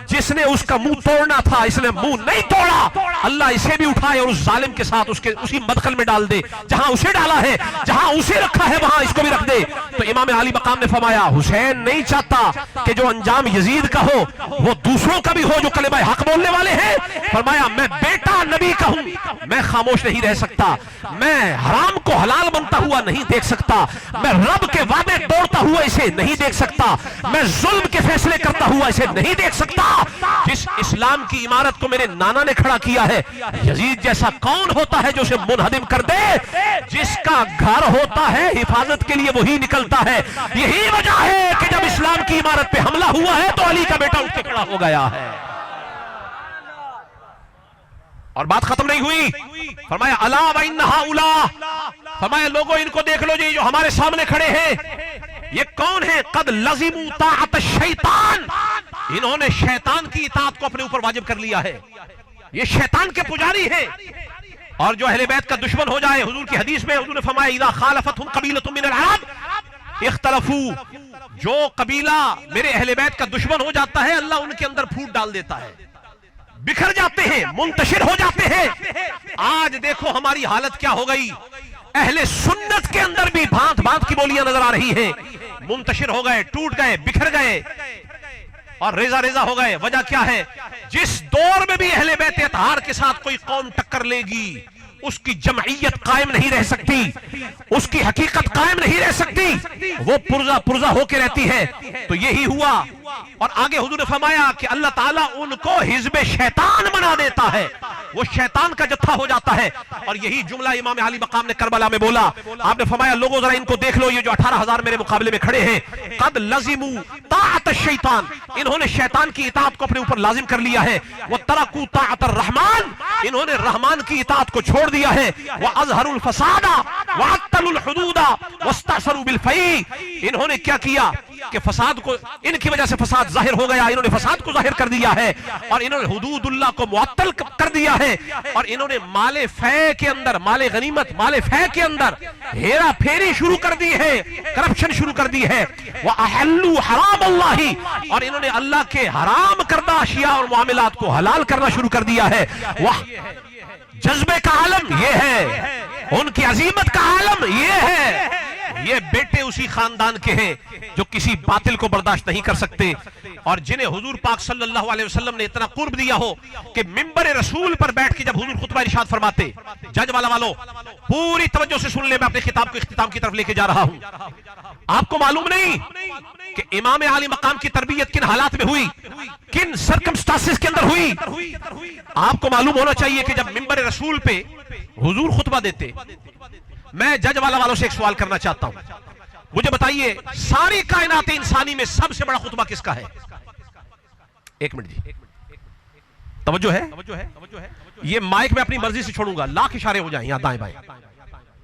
جس نے اس کا منہ توڑنا تھا اس نے منہ نہیں توڑا، اللہ اسے بھی اٹھائے اور اس ظالم کے ساتھ اسی مدخل میں ڈال دے، جہاں اسے ڈالا ہے، جہاں اسے رکھا ہے وہاں اس کو بھی رکھ دے. تو امام علی مقام نے فرمایا حسین نہیں چاہتا کہ جو انجام یزید کا ہو وہ دوسروں کا بھی ہو جو کلمہ حق بولنے والے ہیں. فرمایا میں بیٹا نبی کا ہوں، میں خاموش نہیں رہ سکتا، میں حرام کو حلال بنتا ہوا نہیں دیکھ سکتا، میں رب کے وعدے توڑتا ہوا اسے نہیں دیکھ سکتا، میں ظلم کے فیصلے کرتا ہوا اسے نہیں دیکھ سکتا. جس اسلام کی عمارت کو میرے نانا نے کھڑا کیا ہے، یزید جیسا کون ہوتا ہے جو اسے منہدم کر دے؟ جس کا گھر ہوتا ہے حفاظت کے لیے وہی نکلتا ہے. یہی وجہ ہے کہ جب اسلام کی عمارت پہ حملہ ہوا ہے تو علی کا بیٹا اٹھ کے کھڑا ہو گیا ہے. اور بات ختم نہیں ہوئی. فرمایا الا وان هؤلاء، فرمایا لوگوں ان کو دیکھ لو جی جو ہمارے سامنے کھڑے ہیں یہ کون ہیں؟ قد لزموا طاعت الشیطان، انہوں نے شیطان کی اطاعت کو اپنے اوپر واجب کر لیا ہے، یہ شیطان کے پجاری ہیں. اور جو اہل بیت کا دشمن ہو جائے، حضور کی حدیث میں حضور نے فرمایا اذا خالفتهم قبیلۃ من العرب اختلفوا، جو قبیلہ میرے اہل بیت کا دشمن ہو جاتا ہے اللہ ان کے اندر پھوٹ ڈال دیتا ہے، بکھر جاتے ہیں، منتشر ہو جاتے ہیں. آج دیکھو ہماری حالت کیا ہو گئی، اہل سنت کے اندر بھی بھانت بھانت کی بولیاں نظر آ رہی ہیں، منتشر ہو گئے، ٹوٹ گئے، بکھر گئے اور ریزہ ریزہ ہو گئے. وجہ کیا ہے؟ جس دور میں بھی اہل بیت اطہار کے ساتھ کوئی قوم ٹکر لے گی اس کی جمعیت قائم نہیں رہ سکتی، اس کی حقیقت قائم نہیں رہ سکتی، وہ پرزہ ہو کے رہتی ہے. تو یہی ہوا. اور آگے حضور نے فرمایا کہ اللہ تعالیٰ ان کو حزب شیطان بنا دیتا ہے، وہ شیطان کا جتھا ہو جاتا ہے. اور یہی جملہ امام علی مقام نے کربلا میں بولا. آپ نے فرمایا لوگوں ذرا ان کو دیکھ لو، یہ جو 18,000 میرے مقابلے میں کھڑے ہیں، قد لزموا طاعت الشیطان، انہوں نے شیطان کی اطاعت کو اپنے اوپر لازم کر لیا ہے. وترکوا طاعت الرحمن، انہوں نے رحمان کی اطاعت کو چھوڑ دیا ہے. واظہروا الفساد وعطلوا الحدود واستأثروا بالفیء، انہوں نے کیا کیا کہ فساد کو، ان کی وجہ سے فساد ظاہر ہو گیا، انہوں نے فساد کو ظاہر کر دیا ہے اور انہوں نے حدود اللہ کو معطل کر دیا ہے. اور انہوں نے مال فے کے اندر، مال غنیمت، مال فے کے اندر ہیرا پھیری شروع کر دی ہے، کرپشن شروع کر دی ہے. وَأَحَلُّوا حَرَامَ اللَّهِ، اور انہوں نے اللہ کے حرام کردہ اشیاء اور معاملات کو حلال کرنا شروع کر دیا ہے. جذبے کا عالم یہ ہے، ان کی عظیمت کا عالم یہ ہے. یہ بیٹے اسی خاندان کے ہیں جو کسی باطل کو برداشت نہیں کر سکتے اور جنہیں حضور پاک صلی اللہ علیہ وسلم نے اتنا قرب دیا ہو کہ منبر رسول پر بیٹھ کے جب حضور خطبہ ارشاد فرماتے، جج والا والوں پوری توجہ سے سن لے، میں اپنے خطاب کو اختتام کی طرف لے کے جا رہا ہوں. آپ کو معلوم نہیں کہ امام عالی مقام کی تربیت کن حالات میں ہوئی، کن سرکمسٹانسز کے اندر ہوئی؟ آپ کو معلوم ہونا چاہیے کہ جب منبر رسول پہ حضور خطبہ دیتے، میں جج والا والوں سے ایک سوال کرنا چاہتا ہوں، مجھے بتائیے ساری کائنات انسانی میں سب سے بڑا خطبہ کس کا ہے؟ ایک منٹ جی، توجہ ہے؟ یہ مائک میں اپنی مرضی سے چھوڑوں گا، لاکھ اشارے ہو جائیں یہاں دائیں بائیں۔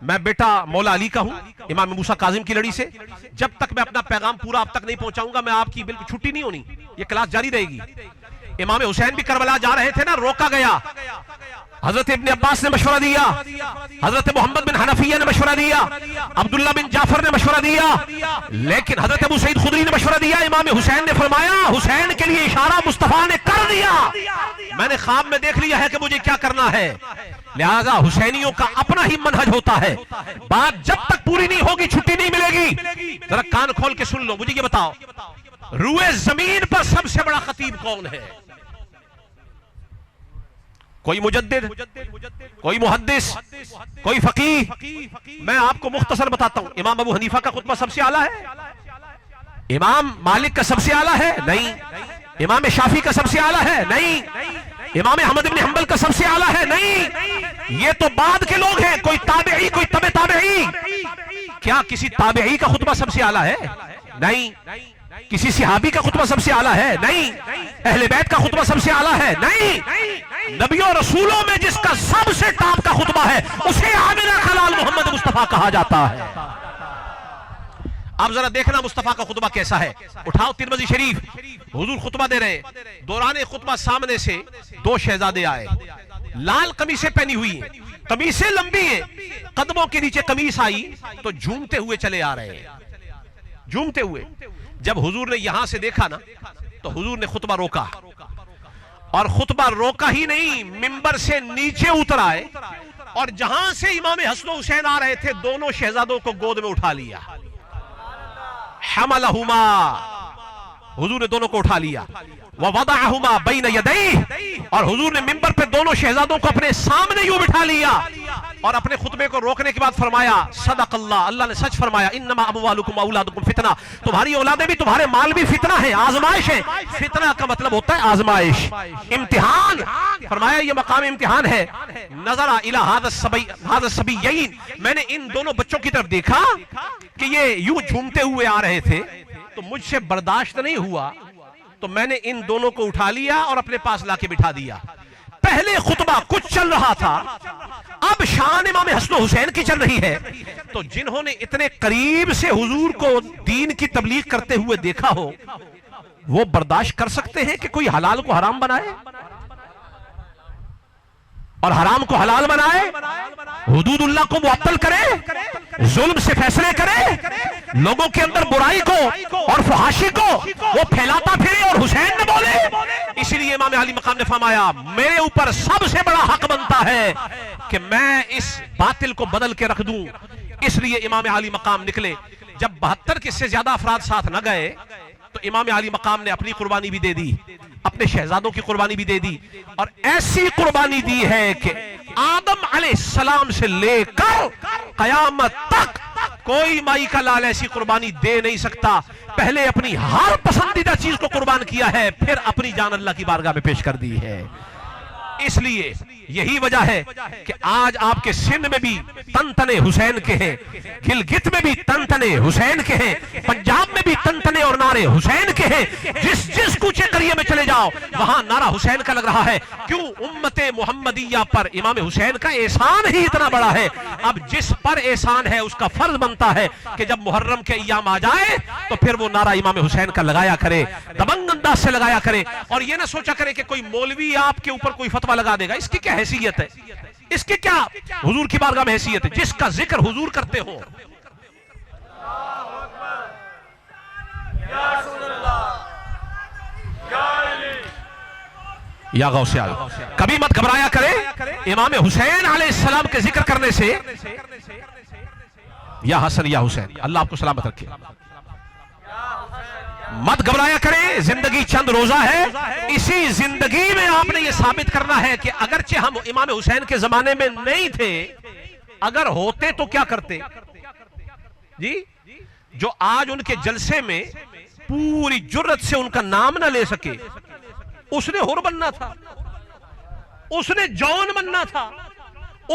میں بیٹا مولا علی کا ہوں، امام موسیٰ کاظم کی لڑی سے، جب تک میں اپنا پیغام پورا آپ تک نہیں پہنچاؤں گا میں آپ کی بالکل چھٹی نہیں ہونی، یہ کلاس جاری رہے گی۔ امام حسین بھی کربلا جا رہے تھے نا، روکا گیا، حضرت ابن عباس نے مشورہ دیا، حضرت محمد بن حنفیہ نے مشورہ دیا، عبداللہ بن جعفر نے مشورہ دیا، لیکن حضرت ابو سعید خدری نے مشورہ دیا، امام حسین نے فرمایا حسین کے لیے اشارہ مصطفیٰ نے کر دیا، میں نے خواب میں دیکھ لیا ہے کہ مجھے کیا کرنا ہے، لہذا حسینیوں کا اپنا ہی منہج ہوتا ہے، بات جب تک پوری نہیں ہوگی چھٹی نہیں ملے گی۔ ذرا کان کھول کے سن لو، مجھے یہ بتاؤ روئے زمین پر سب سے بڑا خطیب کون ہے؟ کوئی مجدد، کوئی محدث، کوئی فقیہ؟ میں آپ کو مختصر بتاتا ہوں، امام ابو حنیفہ کا خطبہ سب سے اعلیٰ ہے؟ امام مالک کا سب سے اعلیٰ ہے؟ نہیں۔ امام شافعی کا سب سے اعلیٰ ہے؟ نہیں۔ امام احمد بن حنبل کا سب سے اعلیٰ ہے؟ نہیں۔ یہ تو بعد کے لوگ ہیں، کوئی تابعی، کوئی تبع تابعی۔ کیا کسی تابعی کا خطبہ سب سے اعلیٰ ہے؟ نہیں۔ کسی صحابی کا خطبہ سب سے اعلیٰ ہے؟ نہیں۔ اہل بیت کا خطبہ سب سے اعلیٰ ہے؟ نہیں۔ نبیوں رسولوں میں جس کا سب سے ٹاپ کا خطبہ ہے اسے عامر خلال محمد مصطفیٰ کہا جاتا ہے۔ اب ذرا دیکھنا مصطفیٰ کا خطبہ کیسا ہے، اٹھاؤ ترمذی شریف، حضور خطبہ دے رہے، دوران خطبہ سامنے سے دو شہزادے آئے، لال قمیصیں پہنی ہوئی ہیں، قمیصیں لمبی ہیں، قدموں کے نیچے قمیص آئی تو جھومتے ہوئے چلے آ رہے ہیں، جھومتے ہوئے۔ جب حضور نے یہاں سے دیکھا نا تو حضور نے خطبہ روکا، اور خطبہ روکا ہی نہیں، منبر سے نیچے اتر آئے، اور جہاں سے امام حسن و حسین آ رہے تھے دونوں شہزادوں کو گود میں اٹھا لیا، حملہما، حضور نے دونوں کو اٹھا لیا، ووضعہما بین یدیہ، اور حضور نے منبر پہ دونوں شہزادوں کو اپنے سامنے یوں بٹھا لیا، اور اپنے خطبے کو روکنے کے بعد فرمایا صدق اللہ، اللہ نے سچ فرمایا، انما اموالکم اولادکم فتنہ، تمہاری اولادیں بھی تمہارے مال بھی فتنہ ہے، آزمائش ہے۔ فتنہ کا مطلب ہوتا ہے آزمائش، امتحان، فرمایا یہ مقام امتحان ہے۔ نظر الی ھذا الصبیین، میں نے ان دونوں بچوں کی طرف دیکھا کہ یہ یوں جھومتے ہوئے آ رہے تھے تو مجھ سے برداشت نہیں ہوا، تو میں نے ان دونوں کو اٹھا لیا اور اپنے پاس لا کے بٹھا دیا۔ پہلے خطبہ کچھ چل رہا تھا، اب شان امام حسن و حسین کی چل رہی ہے، تو جنہوں نے اتنے قریب سے حضور کو دین کی تبلیغ کرتے ہوئے دیکھا ہو وہ برداشت کر سکتے ہیں کہ کوئی حلال کو حرام بنائے اور حرام کو حلال بنائے، حدود اللہ کو معطل کرے، ظلم سے فیصلے کرے، لوگوں کے اندر برائی کو اور فحاشی کو وہ پھیلاتا پھرے اور حسین نے بولے؟ اسی لیے امام علی مقام نے فرمایا میرے اوپر سب سے بڑا حق بنتا ہے کہ میں اس باطل کو بدل کے رکھ دوں۔ اس لیے امام علی مقام نکلے، جب 72 کے سے زیادہ افراد ساتھ نہ گئے تو امام علی مقام نے اپنی قربانی بھی دے دی، اپنے شہزادوں کی قربانی بھی دے دی، اور ایسی قربانی دی ہے کہ آدم علیہ السلام سے لے کر قیامت تک کوئی مائی کا لال ایسی قربانی دے نہیں سکتا، پہلے اپنی ہر پسندیدہ چیز کو قربان کیا ہے، پھر اپنی جان اللہ کی بارگاہ میں پیش کر دی ہے۔ اس لیے یہی وجہ ہے کہ آج آپ کے سندھ میں بھی تن تنے حسین کے ہیں، گلگت میں بھی تن تنے حسین کے ہیں، پنجاب میں بھی تن تنے اور نعرے حسین کے ہیں، جس کوچے قریے میں چلے جاؤ وہاں نعرہ حسین کا لگ رہا ہے۔ کیوں؟ امت محمدیہ پر امام حسین کا احسان ہی اتنا بڑا ہے۔ اب جس پر احسان ہے اس کا فرض بنتا ہے کہ جب محرم کے ایام آ جائے تو پھر وہ نعرہ امام حسین کا لگایا کرے، دبنگ انداز سے لگایا کرے، اور یہ نہ سوچا کرے کہ کوئی مولوی آپ کے اوپر کوئی فتویٰ لگا دے گا، اس کی کیا حیثیت ہے، اس کی کیا حضور کی بارگاہ میں حیثیت ہے؟ جس کا ذکر حضور کرتے ہو، یا غوث اعظم، کبھی مت گھبرایا کرے امام حسین علیہ السلام کے ذکر کرنے سے، یا حسن یا حسین، اللہ آپ کو سلامت رکھے، مت گھبرایا کرے، زندگی چند روزہ ہے، اسی زندگی میں آپ نے یہ ثابت کرنا ہے کہ اگرچہ ہم امام حسین کے زمانے میں نہیں تھے، اگر ہوتے تو کیا کرتے؟ جی جو آج ان کے جلسے میں پوری جرت سے ان کا نام نہ لے سکے، اس نے حر بننا تھا، اس نے جون بننا تھا،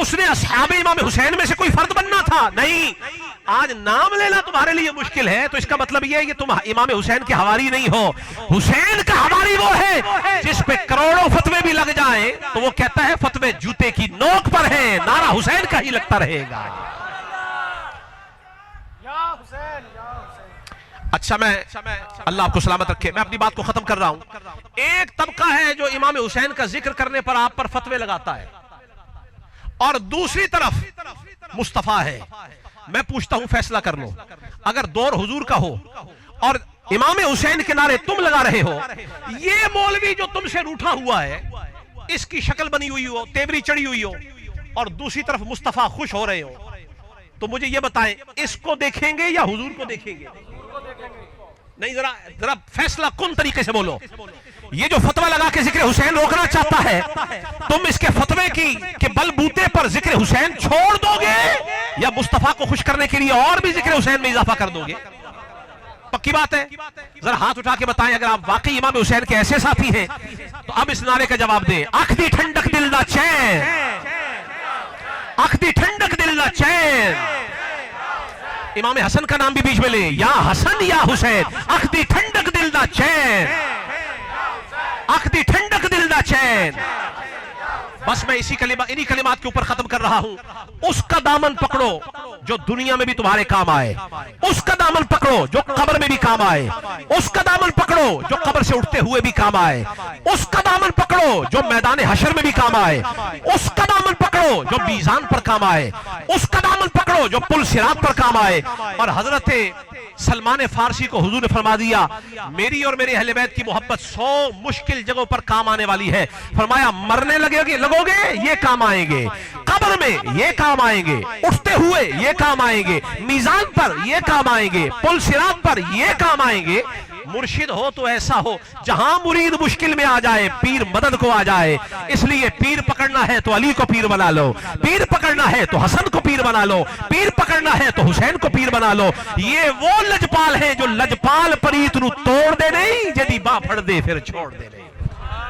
اس نے اصحاب امام حسین میں سے کوئی فرد بننا تھا. نہیں، آج نام لینا تمہارے لیے مشکل ہے تو اس کا مطلب یہ ہے کہ تم امام حسین کے حواری نہیں ہو. حسین کا حواری وہ ہے جس پہ کروڑوں فتوے بھی لگ جائیں تو وہ کہتا ہے فتوے جوتے کی نوک پر ہیں، نعرہ حسین کا ہی لگتا رہے گا. اچھا، میں اللہ آپ کو سلامت رکھے، میں اپنی بات کو ختم کر رہا ہوں. ایک طبقہ ہے جو امام حسین کا ذکر کرنے پر آپ پر فتوے لگاتا ہے، اور دوسری طرف مصطفیٰ ہے. میں پوچھتا ہوں، فیصلہ کر لو. اگر دور حضور کا ہو اور امام حسین کے نعرے تم لگا رہے ہو، یہ مولوی جو تم سے روٹھا ہوا ہے، اس کی شکل بنی ہوئی ہو، تیوری چڑھی ہوئی ہو، اور دوسری طرف مصطفیٰ خوش ہو رہے ہو، تو مجھے یہ بتائیں، اس کو دیکھیں گے یا حضور کو دیکھیں گے؟ نہیں، ذرا فیصلہ کن طریقے سے بولو. یہ جو فتوہ لگا کے ذکر حسین روکنا چاہتا ہے، تم اس کے فتوے کی کہ بل بوتے پر ذکر حسین چھوڑ دو گے یا مصطفیٰ کو خوش کرنے کے لیے اور بھی ذکر حسین میں اضافہ کر دو گے؟ پکی بات ہے؟ ذرا ہاتھ اٹھا کے بتائیں اگر آپ واقعی امام حسین کے ایسے ساتھی ہیں تو اب اس نعرے کا جواب دیں. اکھ دی ٹھنڈک دل دا چین، اکھ دی ٹھنڈک دل دا چین. امام حسن کا نام بھی بیچ میں لیں، یا حسن یا حسین. اکھ دی ٹھنڈک دل دا چین، اکھ دی ٹھنڈک دل دا چین. بس میں انہی کلمات کے اوپر ختم کر رہا ہوں. اس کا دامن پکڑو جو دنیا میں بھی تمہارے کام آئے، اس کا دامن پکڑو جو قبر میں بھی کام آئے، اس کا دامن پکڑو جو قبر سے اٹھتے ہوئے بھی کام آئے، اس کا دامن پکڑو جو میدان حشر میں بھی کام آئے، اس کا دامن پکڑو جو میزان پر کام آئے، اس کا دامن پکڑو جو پل صراط پر کام آئے. اور حضرت سلمان فارسی کو حضور نے فرما دیا، میری اور میرے اہل بیت کی محبت 100 مشکل جگہوں پر کام آنے والی ہے. فرمایا مرنے لگو گے یہ کام آئیں گے، قبر میں یہ کام آئیں گے، اٹھتے ہوئے یہ کام آئیں گے، میزان پر یہ کام آئیں گے، پل صراط پر یہ کام آئیں گے. مرشد ہو تو ایسا ہو جہاں مرید مشکل میں آ جائے پیر مدد کو آ جائے. اس لیے پیر پکڑنا ہے تو علی کو پیر بنا لو، پیر پکڑنا ہے تو حسن کو پیر بنا لو، پیر پکڑنا ہے تو حسین کو پیر بنا لو. یہ وہ لجپال ہیں جو لجپال پریت نو توڑ دے نہیں، جدی باں پھڑ دے پھر چھوڑ دے نہیں.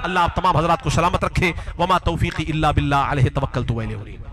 اللہ آپ تمام حضرات کو سلامت رکھے. وما توفیقی الا باللہ علیہ توکلت و الیہ انیب.